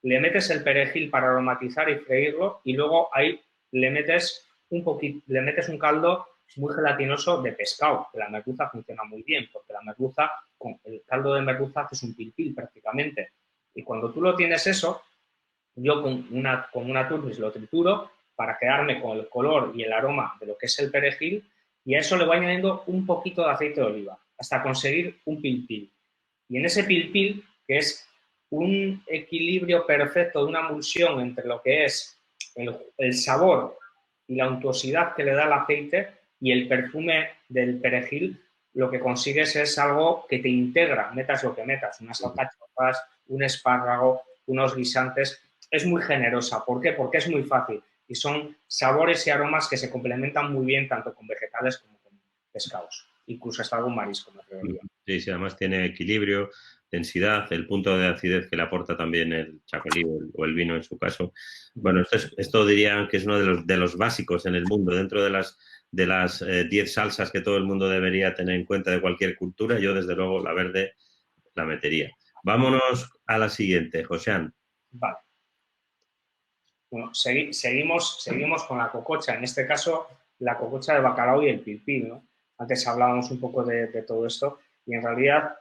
le metes el perejil para aromatizar y freírlo, y luego ahí le metes un caldo muy gelatinoso de pescado. La merluza funciona muy bien, porque la merluza, con el caldo de merluza haces un pil prácticamente. Y cuando tú lo tienes eso, yo con una turbis lo trituro para quedarme con el color y el aroma de lo que es el perejil, y a eso le voy añadiendo un poquito de aceite de oliva, hasta conseguir un pil. Y en ese pil, que es un equilibrio perfecto de una emulsión entre lo que es el sabor y la untuosidad que le da el aceite y el perfume del perejil, lo que consigues es algo que te integra, metas lo que metas, unas alcachofas, un espárrago, unos guisantes. Es muy generosa. ¿Por qué? Porque es muy fácil y son sabores y aromas que se complementan muy bien tanto con vegetales como con pescados, incluso hasta algún marisco, me atrevería. Sí, sí, además tiene equilibrio, densidad, el punto de acidez que le aporta también el chacolí o el vino en su caso. Bueno, esto diría que es uno de los básicos en el mundo, dentro de las 10 salsas que todo el mundo debería tener en cuenta de cualquier cultura. Yo, desde luego, la verde la metería. Vámonos a la siguiente, Josean. Vale. Bueno, seguimos con la cococha, en este caso la cococha de bacalao y el pil, ¿no? Antes hablábamos un poco de todo esto y en realidad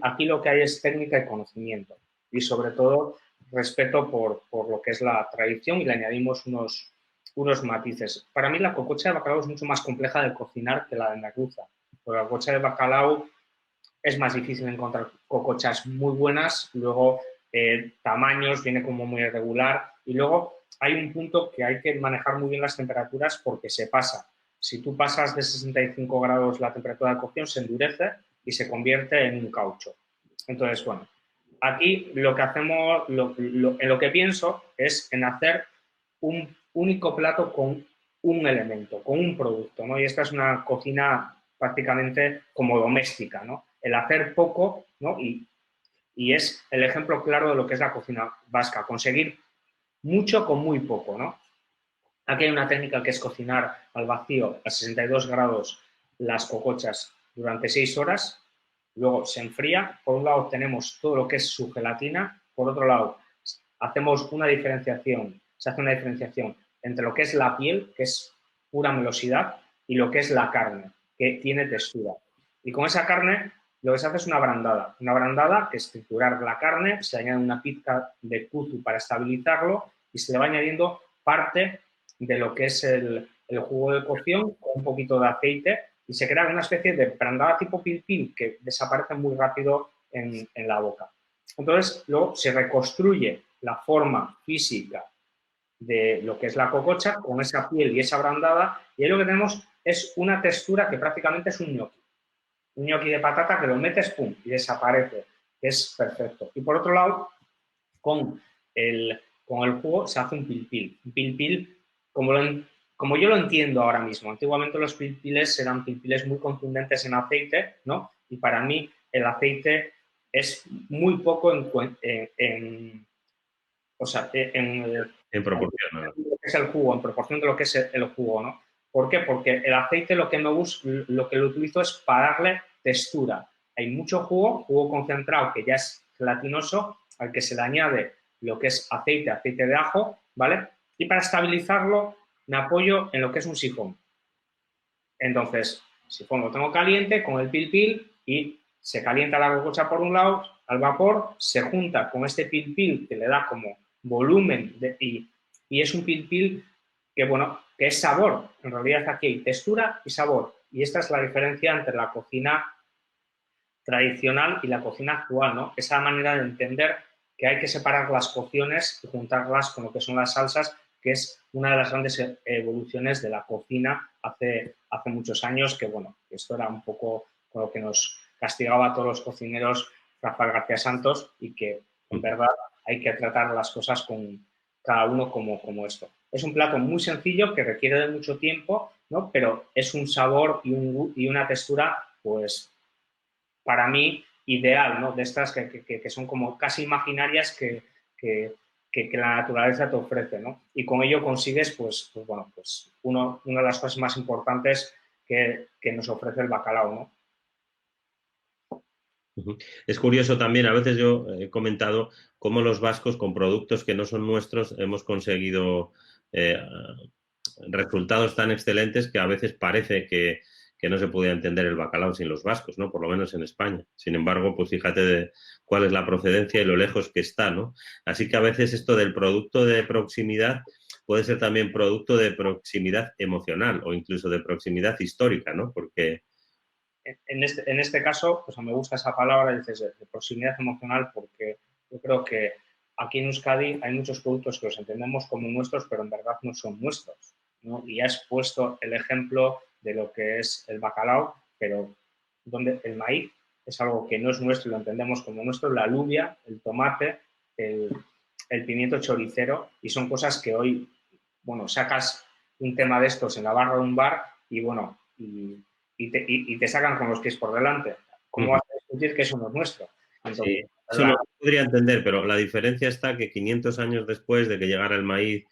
aquí lo que hay es técnica y conocimiento y sobre todo respeto por lo que es la tradición y le añadimos unos matices. Para mí la cococha de bacalao es mucho más compleja de cocinar que la de merluza, porque la cococha de bacalao es más difícil encontrar cocochas muy buenas, luego tamaños, viene como muy irregular y luego hay un punto que hay que manejar muy bien las temperaturas porque se pasa. Si tú pasas de 65 grados la temperatura de cocción, se endurece y se convierte en un caucho. Entonces, bueno, aquí lo que hacemos, en lo que pienso es en hacer un único plato con un elemento, con un producto, ¿no? Y esta es una cocina prácticamente como doméstica, ¿no? El hacer poco, ¿no? Y es el ejemplo claro de lo que es la cocina vasca, conseguir mucho con muy poco, ¿no? Aquí hay una técnica que es cocinar al vacío a 62 grados las cocochas durante 6 horas, luego se enfría, por un lado tenemos todo lo que es su gelatina, por otro lado se hace una diferenciación entre lo que es la piel, que es pura melosidad, y lo que es la carne, que tiene textura. Y con esa carne lo que se hace es una brandada que es triturar la carne, se añade una pizca de kuzu para estabilizarlo y se le va añadiendo parte de lo que es el jugo de cocción con un poquito de aceite y se crea una especie de brandada tipo pil que desaparece muy rápido en la boca. Entonces, luego se reconstruye la forma física de lo que es la cococha con esa piel y esa brandada y ahí lo que tenemos es una textura que prácticamente es un gnocchi. Un gnocchi de patata que lo metes, pum, y desaparece, que es perfecto. Y por otro lado, con el jugo se hace un pil. Un pil, como yo lo entiendo ahora mismo. Antiguamente los pilpiles eran pilpiles muy contundentes en aceite, ¿no? Y para mí el aceite es muy poco en proporción, ¿no? es el jugo, en proporción de lo que es el jugo, ¿no? ¿Por qué? Porque el aceite lo que lo utilizo es para darle textura. Hay mucho jugo concentrado que ya es gelatinoso, al que se le añade lo que es aceite de ajo, ¿vale? Y para estabilizarlo me apoyo en lo que es un sifón. Entonces, el sifón lo tengo caliente con el pil y se calienta la cococha por un lado, al vapor, se junta con este pil que le da como volumen y es un pil que, bueno, que es sabor. En realidad aquí hay textura y sabor. Y esta es la diferencia entre la cocina tradicional y la cocina actual, ¿no? Esa manera de entender que hay que separar las cocciones y juntarlas con lo que son las salsas, que es una de las grandes evoluciones de la cocina hace muchos años, que bueno, esto era un poco con lo que nos castigaba a todos los cocineros Rafael García Santos y que en verdad hay que tratar las cosas con cada uno como esto. Es un plato muy sencillo que requiere de mucho tiempo, ¿no? Pero es un sabor y una textura, pues, para mí, ideal, ¿no? De estas que son como casi imaginarias que la naturaleza te ofrece, ¿no? Y con ello consigues, pues bueno, pues una de las cosas más importantes que nos ofrece el bacalao, ¿no? Es curioso también, a veces yo he comentado cómo los vascos con productos que no son nuestros hemos conseguido resultados tan excelentes que a veces parece que no se podía entender el bacalao sin los vascos, ¿no? Por lo menos en España. Sin embargo, pues fíjate de cuál es la procedencia y lo lejos que está, ¿no? Así que a veces esto del producto de proximidad puede ser también producto de proximidad emocional o incluso de proximidad histórica, ¿no? Porque... En este caso, pues me gusta esa palabra, dices, de proximidad emocional, porque yo creo que aquí en Euskadi hay muchos productos que los entendemos como nuestros, pero en verdad no son nuestros, ¿no? Y has puesto el ejemplo de lo que es el bacalao, pero donde el maíz es algo que no es nuestro y lo entendemos como nuestro, la alubia, el tomate, el pimiento choricero, y son cosas que hoy, bueno, sacas un tema de estos en la barra de un bar y, bueno, y te sacan con los pies por delante. ¿Cómo vas a discutir que eso no es nuestro? Entonces, Sí, eso lo podría entender, pero la diferencia está que 500 años después de que llegara el maíz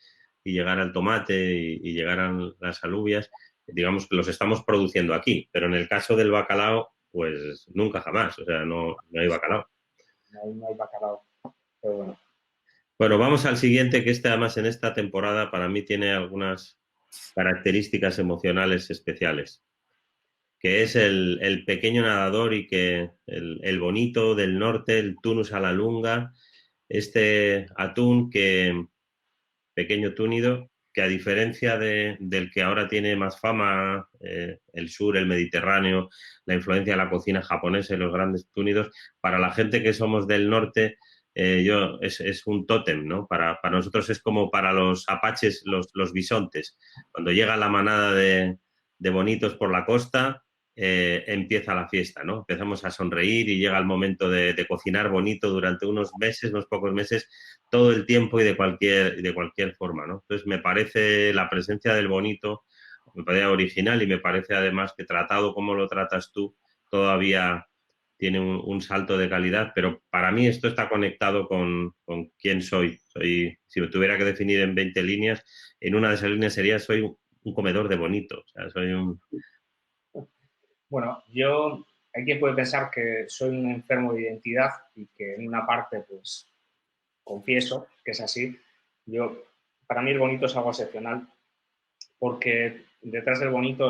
y llegara el tomate y llegaran las alubias, digamos que los estamos produciendo aquí, pero en el caso del bacalao, pues nunca jamás, o sea, no hay bacalao. no hay bacalao. Pero bueno. Bueno, vamos al siguiente, que este además en esta temporada para mí tiene algunas características emocionales especiales, que es el pequeño nadador y que el bonito del norte, el Tunus a la lunga, este atún que, pequeño túnido, que a diferencia del que ahora tiene más fama, el sur, el Mediterráneo, la influencia de la cocina japonesa y los grandes túnidos, para la gente que somos del norte, es un tótem, ¿no? Para nosotros es como para los apaches, los bisontes. Cuando llega la manada de bonitos por la costa, empieza la fiesta, ¿no? Empezamos a sonreír y llega el momento de cocinar bonito durante unos meses, unos pocos meses, todo el tiempo y de cualquier forma, ¿no? Entonces me parece la presencia del bonito, me parece original y me parece además que tratado como lo tratas tú, todavía tiene un salto de calidad, pero para mí esto está conectado con quién soy. Si me tuviera que definir en 20 líneas, en una de esas líneas sería soy un comedor de bonito, o sea, soy un... Bueno, hay quien puede pensar que soy un enfermo de identidad y que en una parte, pues, confieso que es así. Para mí el bonito es algo excepcional porque detrás del bonito,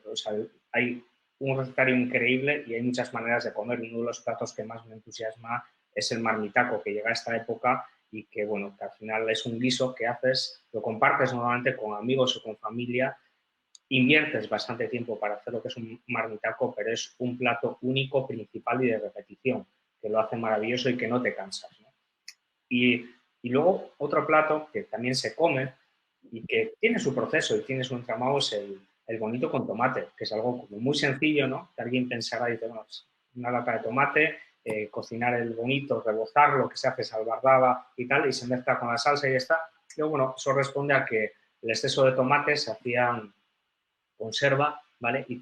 o sea, hay un recetario increíble y hay muchas maneras de comer. Uno de los platos que más me entusiasma es el marmitaco, que llega a esta época y que, bueno, que al final es un guiso que haces, lo compartes normalmente con amigos o con familia, inviertes bastante tiempo para hacer lo que es un marmitaco, pero es un plato único, principal y de repetición, que lo hace maravilloso y que no te cansas, ¿no? Y luego otro plato que también se come y que tiene su proceso y tiene su entramado es el bonito con tomate, que es algo como muy sencillo, ¿no? Que alguien pensará y dice, bueno, una lata de tomate, cocinar el bonito, rebozarlo, lo que se hace salvardaba y tal, y se mezcla con la salsa y ya está. Pero bueno, eso responde a que el exceso de tomate se hacían conserva, ¿vale? Y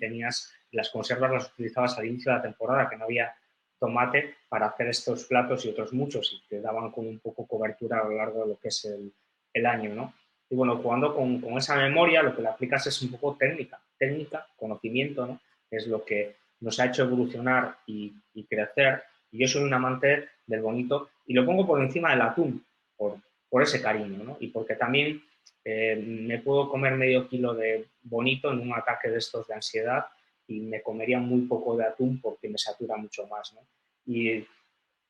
las conservas las utilizabas al inicio de la temporada, que no había tomate para hacer estos platos y otros muchos, y te daban como un poco cobertura a lo largo de lo que es el año, ¿no? Y bueno, jugando con esa memoria, lo que le aplicas es un poco técnica, conocimiento, ¿no? Es lo que nos ha hecho evolucionar y crecer. Y yo soy un amante del bonito y lo pongo por encima del atún, por ese cariño, ¿no? Y porque también me puedo comer medio kilo de bonito en un ataque de estos de ansiedad y me comería muy poco de atún porque me satura mucho más, ¿no? Y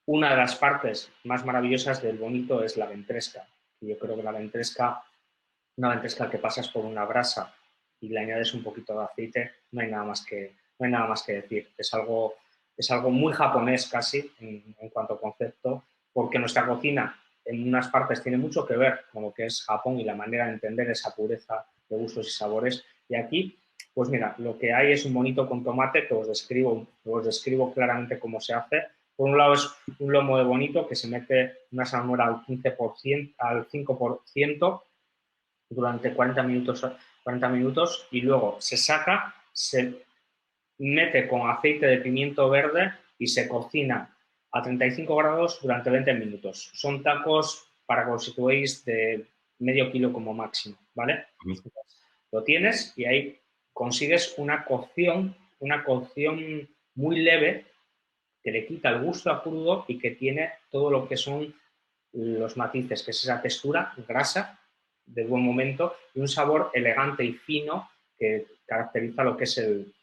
una de las partes más maravillosas del bonito es la ventresca. Yo creo que una ventresca que pasas por una brasa y le añades un poquito de aceite, no hay nada más que decir. Es algo muy japonés casi en cuanto a concepto, porque nuestra cocina en unas partes tiene mucho que ver con lo que es Japón y la manera de entender esa pureza de gustos y sabores. Y aquí, pues mira, lo que hay es un bonito con tomate que os describo claramente cómo se hace. Por un lado es un lomo de bonito que se mete una salmuera al 15%, al 5% durante 40 minutos y luego se saca, se mete con aceite de pimiento verde y se cocina a 35 grados durante 20 minutos. Son tacos, para que os situéis, de medio kilo como máximo, ¿vale? Lo tienes y ahí consigues una cocción muy leve que le quita el gusto a crudo y que tiene todo lo que son los matices, que es esa textura grasa, de buen momento y un sabor elegante y fino que caracteriza lo que es el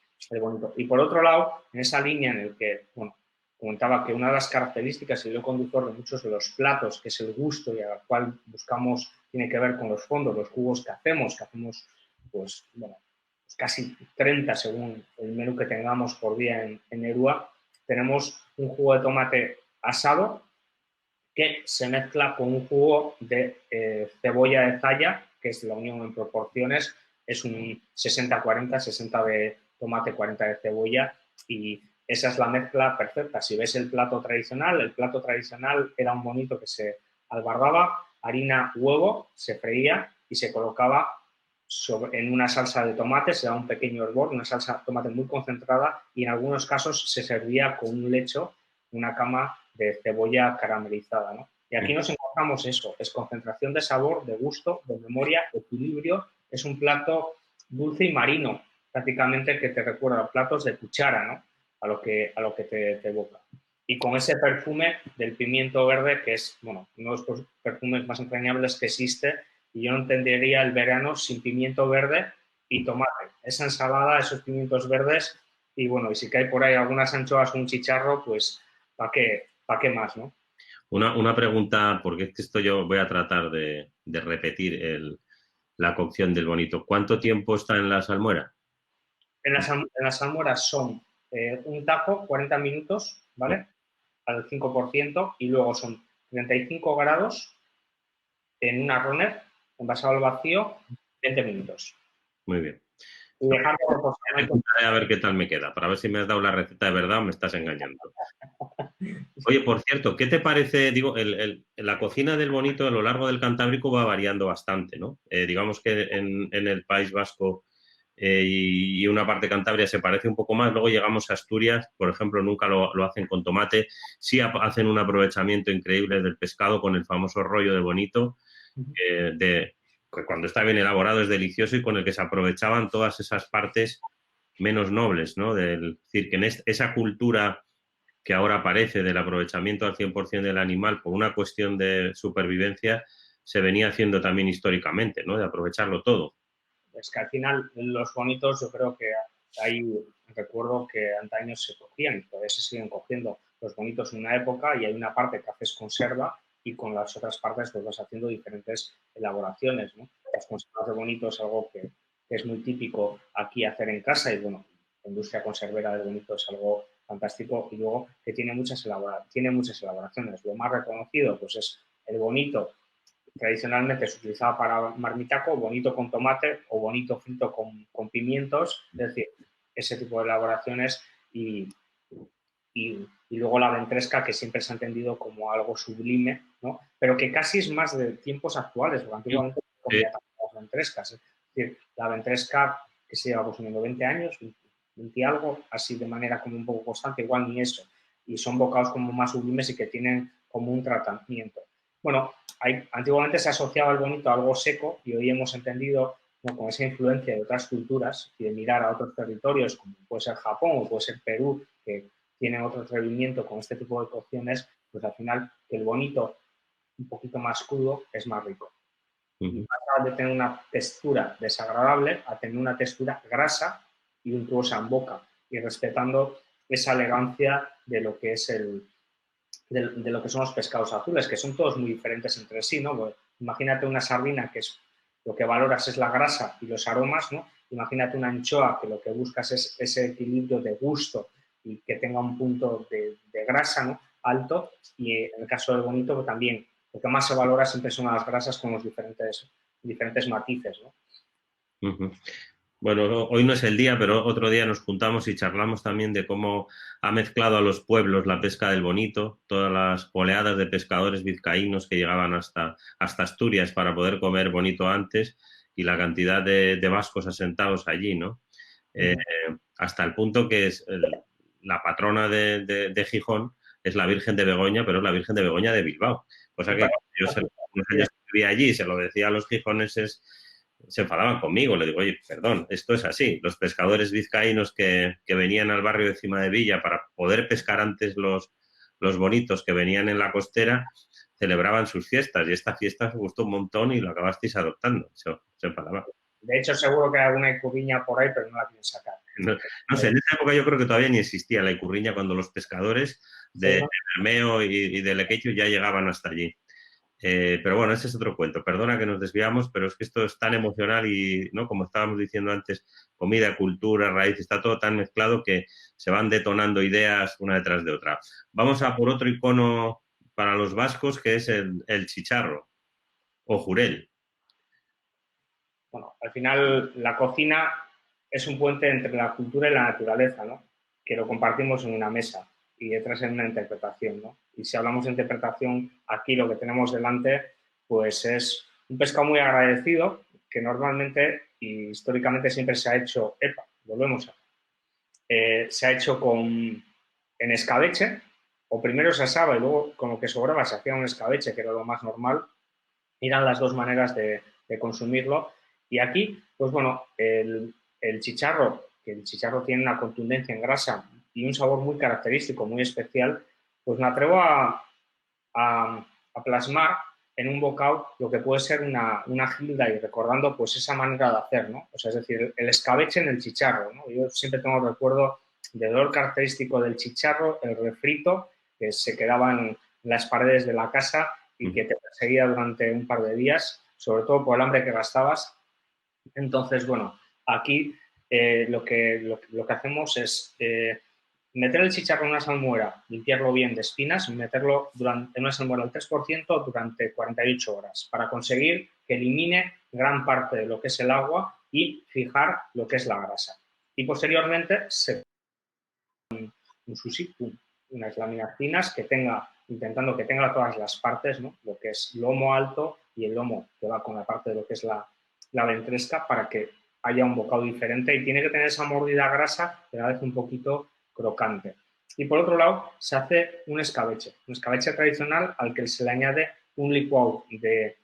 bonito. Y por otro lado, en esa línea en el que, bueno, comentaba que una de las características y el conductor de muchos de los platos, que es el gusto y al cual buscamos, tiene que ver con los fondos, los jugos que hacemos, pues, bueno, pues casi 30 según el menú que tengamos por día en Erua. Tenemos un jugo de tomate asado que se mezcla con un jugo de cebolla de zaya, que es la unión en proporciones, es un 60-40, 60 de tomate, 40 de cebolla, y esa es la mezcla perfecta. Si ves el plato tradicional era un bonito que se albardaba, harina, huevo, se freía y se colocaba en una salsa de tomate, se da un pequeño hervor, una salsa de tomate muy concentrada, y en algunos casos se servía con un lecho, una cama de cebolla caramelizada, ¿no? Y aquí nos encontramos eso, es concentración de sabor, de gusto, de memoria, equilibrio. Es un plato dulce y marino, prácticamente, que te recuerda a platos de cuchara, ¿no? A lo que te evoca. Y con ese perfume del pimiento verde, que es, bueno, uno de los perfumes más entrañables que existe, y yo no entendería el verano sin pimiento verde y tomate. Esa ensalada, esos pimientos verdes, y bueno, y si cae por ahí algunas anchoas o un chicharro, pues ¿para qué más, no? Una pregunta, porque es que esto yo voy a tratar de repetir la cocción del bonito. ¿Cuánto tiempo está en la salmuera? En las salmueras son un tajo, 40 minutos, ¿vale? Al 5%, y luego son 35 grados en una runner, envasado al vacío, 20 minutos. Muy bien. Y dejarlo aproximadamente. A ver qué tal me queda, para ver si me has dado la receta de verdad o me estás engañando. Oye, por cierto, ¿qué te parece? Digo, la cocina del bonito a lo largo del Cantábrico va variando bastante, ¿no? Digamos que en el País Vasco y una parte de Cantabria se parece un poco más. Luego llegamos a Asturias, por ejemplo, nunca lo hacen con tomate. Sí hacen un aprovechamiento increíble del pescado con el famoso rollo de bonito, que cuando está bien elaborado es delicioso y con el que se aprovechaban todas esas partes menos nobles, ¿no? Es decir, que en esa cultura que ahora aparece del aprovechamiento al 100% del animal por una cuestión de supervivencia, se venía haciendo también históricamente, ¿no? De aprovecharlo todo. Es que al final los bonitos, yo creo que hay, recuerdo que antaño se cogían y todavía se siguen cogiendo los bonitos en una época, y hay una parte que haces conserva y con las otras partes pues vas haciendo diferentes elaboraciones, ¿no? Las conservas de bonito es algo que es muy típico aquí hacer en casa, y bueno, la industria conservera de bonito es algo fantástico, y luego que tiene muchas elaboraciones. Lo más reconocido pues es el bonito. Tradicionalmente se utilizaba para marmitaco, bonito con tomate o bonito frito con pimientos, es decir, ese tipo de elaboraciones, y luego la ventresca, que siempre se ha entendido como algo sublime, ¿no? Pero que casi es más de tiempos actuales, porque antiguamente se comía las ventrescas. Es decir, la ventresca que se lleva consumiendo 20 años, 20 y algo, así de manera como un poco constante, igual ni eso. Y son bocados como más sublimes y que tienen como un tratamiento. Bueno, antiguamente se asociaba el bonito a algo seco, y hoy hemos entendido, ¿no?, con esa influencia de otras culturas y de mirar a otros territorios, como puede ser Japón o puede ser Perú, que tienen otro atrevimiento con este tipo de cocciones, pues al final que el bonito un poquito más crudo es más rico. Y pasa de tener una textura desagradable a tener una textura grasa y untuosa en boca, y respetando esa elegancia de lo que es de lo que son los pescados azules, que son todos muy diferentes entre sí, ¿no? Pues, imagínate una sardina, que es lo que valoras es la grasa y los aromas, ¿no? Imagínate una anchoa, que lo que buscas es ese equilibrio de gusto y que tenga un punto de grasa, ¿no?, alto, y en el caso del bonito pues también lo que más se valora siempre son las grasas con los diferentes matices, ¿no? Bueno, hoy no es el día, pero otro día nos juntamos y charlamos también de cómo ha mezclado a los pueblos la pesca del bonito, todas las oleadas de pescadores vizcaínos que llegaban hasta Asturias para poder comer bonito antes, y la cantidad de vascos asentados allí, ¿no? Hasta el punto que es la patrona de Gijón es la Virgen de Begoña, pero es la Virgen de Begoña de Bilbao. Cosa que yo unos años que vivía allí, se lo decía a los gijoneses, se enfadaban conmigo. Le digo, oye, perdón, esto es así. Los pescadores vizcaínos que venían al barrio de Cima de Villa para poder pescar antes los bonitos que venían en la costera, celebraban sus fiestas y esta fiesta os gustó un montón y lo acabasteis adoptando. Se enfadaba. De hecho, seguro que hay alguna icurriña por ahí, pero no la quieren sacar. No sé, en esa época yo creo que todavía ni existía la icurriña cuando los pescadores de Bermeo y de Lequecho ya llegaban hasta allí. Pero bueno, ese es otro cuento. Perdona que nos desviamos, pero es que esto es tan emocional y, ¿no? Como estábamos diciendo antes, comida, cultura, raíz, está todo tan mezclado que se van detonando ideas una detrás de otra. Vamos a por otro icono para los vascos, que es el chicharro o jurel. Bueno, al final la cocina es un puente entre la cultura y la naturaleza, ¿no? Que lo compartimos en una mesa y detrás en una interpretación, ¿no? Y si hablamos de interpretación, aquí lo que tenemos delante, pues es un pescado muy agradecido que normalmente y históricamente siempre se ha hecho, volvemos a, se ha hecho en escabeche, o primero se asaba y luego con lo que sobraba se hacía un escabeche, que era lo más normal. Eran las dos maneras de consumirlo. Y aquí, pues bueno, el chicharro, que el chicharro tiene una contundencia en grasa y un sabor muy característico, muy especial, pues me atrevo a plasmar en un bocado lo que puede ser una gilda y recordando pues esa manera de hacer, ¿no? O sea, es decir, el escabeche en el chicharro, ¿no? Yo siempre tengo recuerdo del olor característico del chicharro, el refrito, que se quedaba en las paredes de la casa y que te perseguía durante un par de días, sobre todo por el hambre que gastabas. Entonces, bueno, aquí lo que hacemos es meter el chicharro en una salmuera, limpiarlo bien de espinas y meterlo en una salmuera al 3% durante 48 horas para conseguir que elimine gran parte de lo que es el agua y fijar lo que es la grasa. Y posteriormente se un sushi, unas láminas finas que tenga, intentando que tenga todas las partes, ¿no? Lo que es lomo alto y el lomo que va con la parte de lo que es la ventresca para que haya un bocado diferente y tiene que tener esa mordida grasa, pero a veces un poquito crocante. Y por otro lado, se hace un escabeche tradicional al que se le añade un licuado de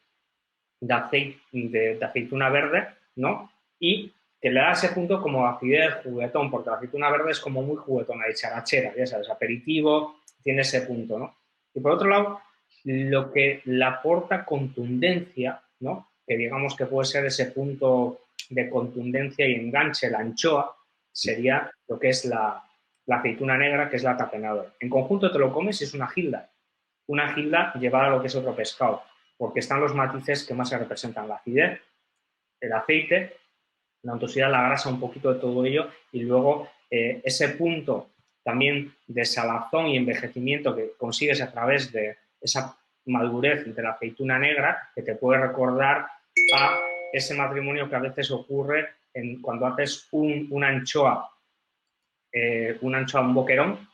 aceituna verde, ¿no? Y que le da ese punto como acidez, juguetón, porque la aceituna verde es como muy juguetona, de charachera, ya sabes, aperitivo, tiene ese punto, ¿no? Y por otro lado, lo que le aporta contundencia, ¿no? Que digamos que puede ser ese punto de contundencia y enganche, la anchoa, sería lo que es la aceituna negra, que es la tapenador. En conjunto te lo comes y es una gilda llevada a lo que es otro pescado, porque están los matices que más se representan, la acidez, el aceite, la untuosidad, la grasa, un poquito de todo ello, y luego ese punto también de salazón y envejecimiento que consigues a través de esa madurez de la aceituna negra, que te puede recordar a ese matrimonio que a veces ocurre cuando haces una anchoa, un boquerón,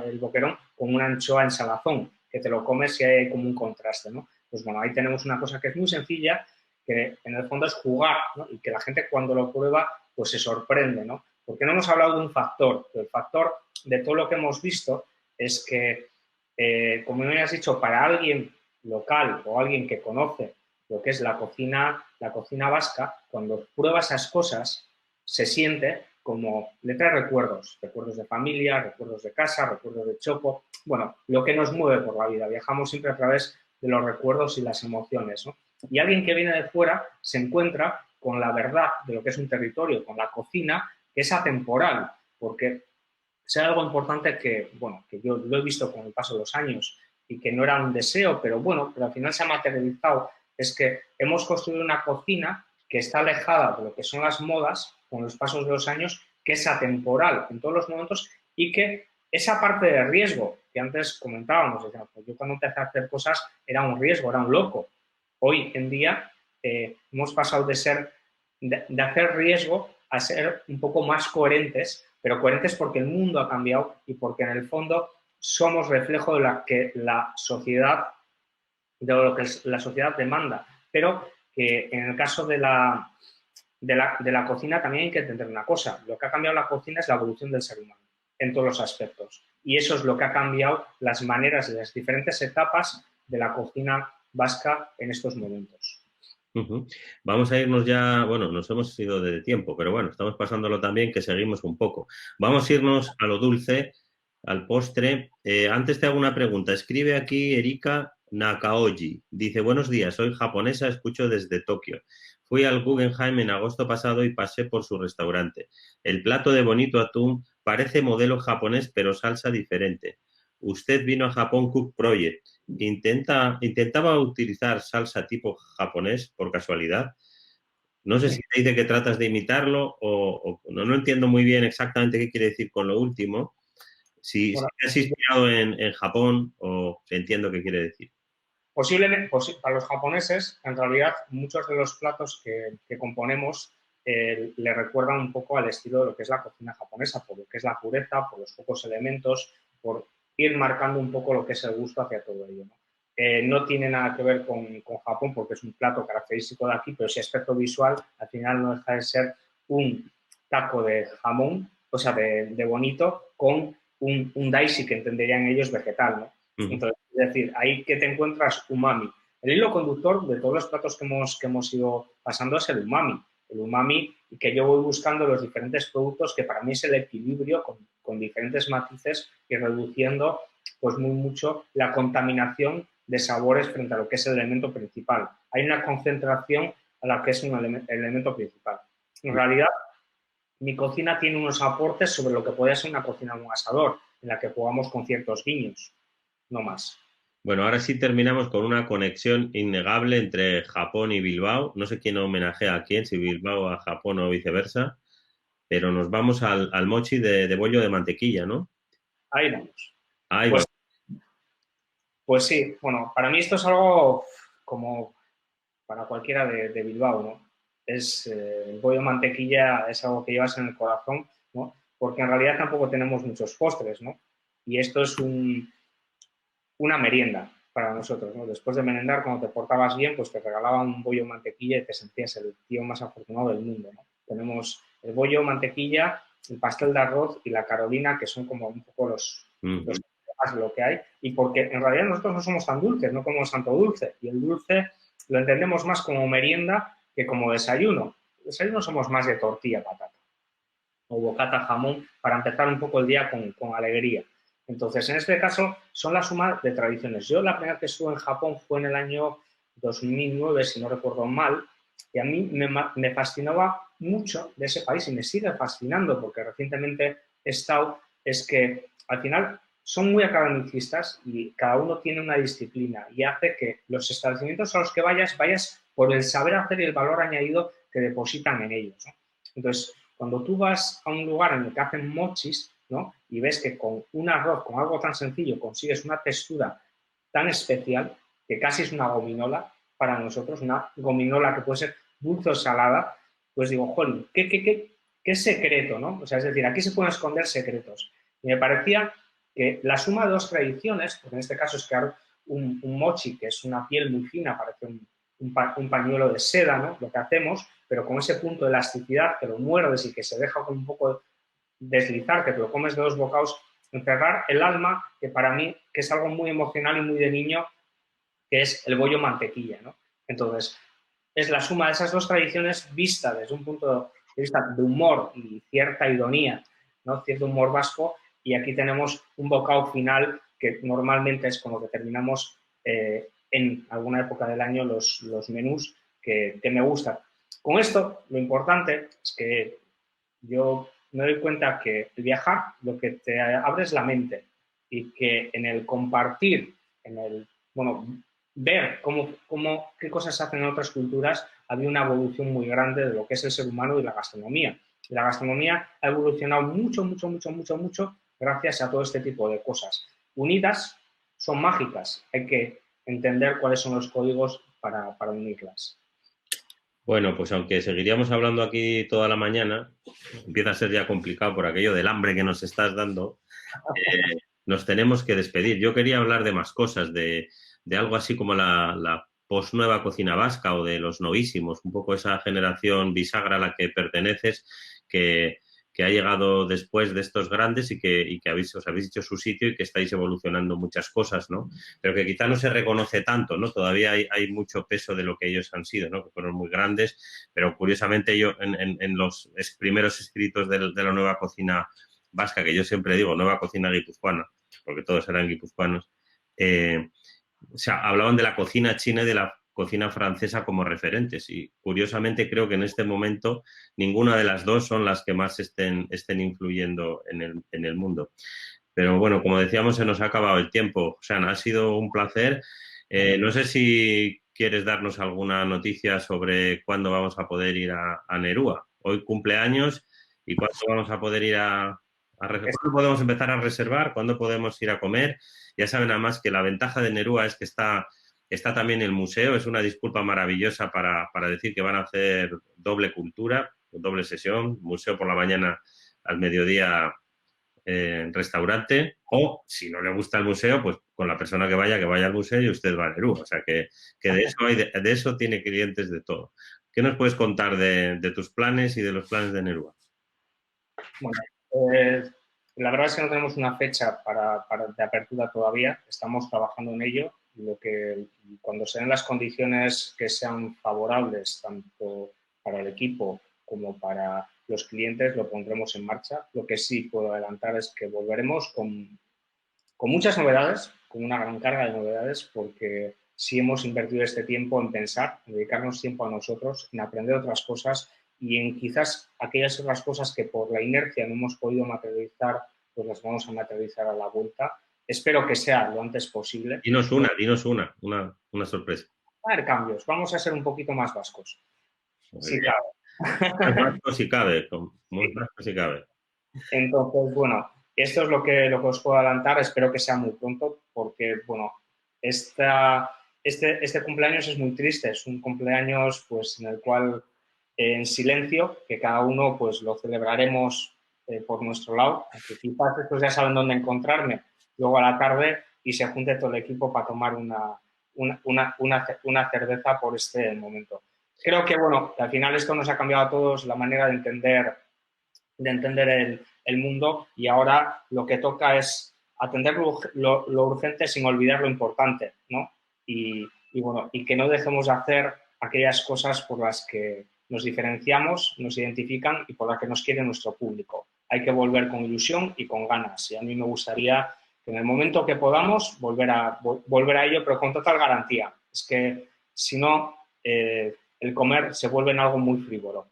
el boquerón con una anchoa en salazón, que te lo comes y hay como un contraste, ¿no? Pues bueno, ahí tenemos una cosa que es muy sencilla, que en el fondo es jugar, ¿no? Y que la gente cuando lo prueba pues se sorprende, ¿no? Porque no hemos hablado de un factor, el factor de todo lo que hemos visto es que, como me has dicho, para alguien local o alguien que conoce lo que es la cocina vasca, cuando prueba esas cosas se siente como le trae recuerdos de familia, recuerdos de casa, recuerdos de choco, bueno, lo que nos mueve por la vida, viajamos siempre a través de los recuerdos y las emociones, ¿no? Y alguien que viene de fuera se encuentra con la verdad de lo que es un territorio, con la cocina, que es atemporal, porque es algo importante que, bueno, que yo lo he visto con el paso de los años y que no era un deseo, pero bueno, pero al final se ha materializado, es que hemos construido una cocina que está alejada de lo que son las modas con los pasos de los años, que es atemporal en todos los momentos y que esa parte de riesgo que antes comentábamos, pues yo cuando empecé a hacer cosas era un riesgo, era un loco. Hoy en día hemos pasado de hacer riesgo a ser un poco más coherentes, pero coherentes porque el mundo ha cambiado y porque en el fondo somos reflejo de la sociedad demanda. Pero que en el caso de la cocina también hay que entender una cosa. Lo que ha cambiado la cocina es la evolución del ser humano en todos los aspectos. Y eso es lo que ha cambiado las maneras y las diferentes etapas de la cocina vasca en estos momentos. Vamos a irnos ya, bueno, nos hemos ido de tiempo, pero bueno, estamos pasándolo también que seguimos un poco. Vamos a irnos a lo dulce, al postre. Antes te hago una pregunta. Escribe aquí Erika Nakaoji dice, buenos días, soy japonesa, escucho desde Tokio. Fui al Guggenheim en agosto pasado y pasé por su restaurante. El plato de bonito atún parece modelo japonés, pero salsa diferente. Usted vino a Japón Cook Project. ¿Intentaba utilizar salsa tipo japonés por casualidad? No sé si te dice que tratas de imitarlo o no entiendo muy bien exactamente qué quiere decir con lo último. Si Bueno, te has inspirado en Japón o entiendo qué quiere decir. posiblemente, para los japoneses, en realidad, muchos de los platos que componemos le recuerdan un poco al estilo de lo que es la cocina japonesa, por lo que es la pureza, por los pocos elementos, por ir marcando un poco lo que es el gusto hacia todo ello, ¿no? No tiene nada que ver con Japón porque es un plato característico de aquí, pero ese aspecto visual al final no deja de ser un taco de jamón, o sea, de bonito, con un dashi que entenderían ellos vegetal, ¿no? Entonces, es decir, ahí que te encuentras umami. El hilo conductor de todos los platos que hemos ido pasando es el umami. El umami que yo voy buscando los diferentes productos, que para mí es el equilibrio con diferentes matices y reduciendo pues muy mucho la contaminación de sabores frente a lo que es el elemento principal. Hay una concentración a la que es un elemento principal. En realidad, mi cocina tiene unos aportes sobre lo que podría ser una cocina de un asador, en la que jugamos con ciertos guiños, no más. Bueno, ahora sí terminamos con una conexión innegable entre Japón y Bilbao. No sé quién homenajea a quién, si Bilbao a Japón o viceversa, pero nos vamos al mochi de bollo de mantequilla, ¿no? Ahí vamos. Ahí va. Pues, pues sí, bueno, para mí esto es algo como para cualquiera de Bilbao, ¿no? El bollo de mantequilla es algo que llevas en el corazón, ¿no? Porque en realidad tampoco tenemos muchos postres, ¿no? Y esto es una merienda para nosotros, ¿no? Después de merendar, cuando te portabas bien, pues te regalaban un bollo de mantequilla y te sentías el tío más afortunado del mundo, ¿no? Tenemos el bollo, mantequilla, el pastel de arroz y la carolina, que son como un poco los más de lo que hay, y porque en realidad nosotros no somos tan dulces, no comemos tanto dulce, y el dulce lo entendemos más como merienda que como desayuno. El desayuno somos más de tortilla, patata, o bocata, jamón, para empezar un poco el día con alegría. Entonces, en este caso, son la suma de tradiciones. Yo la primera que estuve en Japón fue en el año 2009, si no recuerdo mal, y a mí me fascinaba mucho de ese país y me sigue fascinando porque recientemente he estado, es que al final son muy academicistas y cada uno tiene una disciplina y hace que los establecimientos a los que vayas por el saber hacer y el valor añadido que depositan en ellos, ¿no? Entonces, cuando tú vas a un lugar en el que hacen mochis, ¿no? Y ves que con un arroz, con algo tan sencillo, consigues una textura tan especial que casi es una gominola para nosotros, una gominola que puede ser dulce o salada, pues digo, jolín, ¿qué secreto, no? O sea, es decir, aquí se pueden esconder secretos. Y me parecía que la suma de dos tradiciones, porque en este caso es que un mochi, que es una piel muy fina, parece un pañuelo de seda, ¿no? Lo que hacemos, pero con ese punto de elasticidad que lo muerdes y que se deja con un poco deslizar, que te lo comes de dos bocados, encerrar el alma, que para mí que es algo muy emocional y muy de niño, que es el bollo mantequilla, ¿no? Entonces, es la suma de esas dos tradiciones vista desde un punto de vista de humor y cierta ironía, ¿no? Cierto humor vasco, y aquí tenemos un bocado final que normalmente es con lo que terminamos en alguna época del año los menús que me gustan. Con esto, lo importante es que yo me doy cuenta que el viajar lo que te abre es la mente y que en el compartir, en el, bueno, ver qué cosas se hacen en otras culturas, había una evolución muy grande de lo que es el ser humano y la gastronomía. Y la gastronomía ha evolucionado mucho, mucho, mucho, mucho, mucho gracias a todo este tipo de cosas. Unidas son mágicas. Hay que entender cuáles son los códigos para unirlas. Bueno, pues aunque seguiríamos hablando aquí toda la mañana, empieza a ser ya complicado por aquello del hambre que nos estás dando, nos tenemos que despedir. Yo quería hablar de más cosas, de algo así como la post-nueva cocina vasca o de los novísimos, un poco esa generación bisagra a la que perteneces, que ha llegado después de estos grandes y que os habéis hecho su sitio y que estáis evolucionando muchas cosas, ¿no? Pero que quizá no se reconoce tanto, ¿no? Todavía hay mucho peso de lo que ellos han sido, ¿no? Que fueron muy grandes, pero curiosamente yo en los primeros escritos de la nueva cocina vasca, que yo siempre digo nueva cocina guipuzcoana, porque todos eran guipuzcoanos, o sea, hablaban de la cocina china y de la cocina francesa como referentes y curiosamente creo que en este momento ninguna de las dos son las que más estén influyendo en el mundo. Pero bueno, como decíamos, se nos ha acabado el tiempo. O sea, ha sido un placer. No sé si quieres darnos alguna noticia sobre cuándo vamos a poder ir a Nerúa. Hoy cumpleaños y cuándo vamos a poder ir ¿Cuándo podemos empezar a reservar? ¿Cuándo podemos ir a comer? Ya saben además que la ventaja de Nerúa es que está también el museo. Es una disculpa maravillosa para decir que van a hacer doble cultura, doble sesión, museo por la mañana, al mediodía restaurante, o si no le gusta el museo, pues con la persona que vaya al museo y usted va a Nerú. O sea que de eso tiene clientes de todo. ¿Qué nos puedes contar de tus planes y de los planes de Nerúa? Bueno, la verdad es que no tenemos una fecha de apertura todavía, estamos trabajando en ello. Cuando se den las condiciones que sean favorables tanto para el equipo como para los clientes, lo pondremos en marcha. Lo que sí puedo adelantar es que volveremos con muchas novedades, con una gran carga de novedades, porque sí hemos invertido este tiempo en pensar, en dedicarnos tiempo a nosotros, en aprender otras cosas y en quizás aquellas otras cosas que por la inercia no hemos podido materializar, pues las vamos a materializar a la vuelta. Espero que sea lo antes posible. Dinos una sorpresa. Va a haber cambios, vamos a ser un poquito más vascos. Sí, cabe. Más vascos si cabe, más vascos si cabe. Entonces, bueno, esto es lo que os puedo adelantar. Espero que sea muy pronto porque, bueno, este cumpleaños es muy triste. Es un cumpleaños pues, en el cual, en silencio, que cada uno pues, lo celebraremos por nuestro lado. Aunque quizás estos ya saben dónde encontrarme luego a la tarde y se junte todo el equipo para tomar una cerveza por este momento. Creo que, bueno, que al final esto nos ha cambiado a todos la manera de entender el mundo y ahora lo que toca es atender lo urgente sin olvidar lo importante, ¿no? Y bueno, y que no dejemos de hacer aquellas cosas por las que nos diferenciamos, nos identifican y por las que nos quiere nuestro público. Hay que volver con ilusión y con ganas. Y a mí me gustaría que en el momento que podamos volver a ello, pero con total garantía. Es que si no, el comer se vuelve en algo muy frívolo.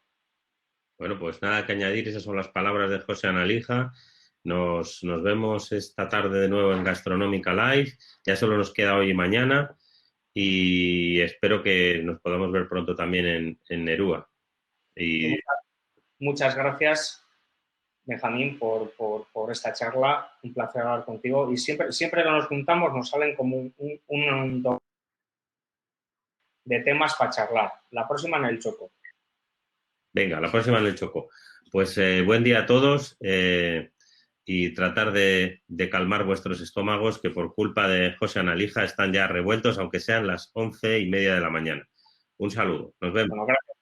Bueno, pues nada que añadir, esas son las palabras de José Analija. Nos vemos esta tarde de nuevo en Gastronómica Live. Ya solo nos queda hoy y mañana y espero que nos podamos ver pronto también en Nerúa. Y... Muchas gracias, Benjamín, por esta charla. Un placer hablar contigo. Y siempre que nos juntamos nos salen como un de temas para charlar. La próxima en el Choco. Venga, la próxima en el Choco. Pues buen día a todos y tratar de calmar vuestros estómagos que por culpa de José Analija están ya revueltos, aunque sean las 11:30 de la mañana. Un saludo. Nos vemos. Bueno, gracias.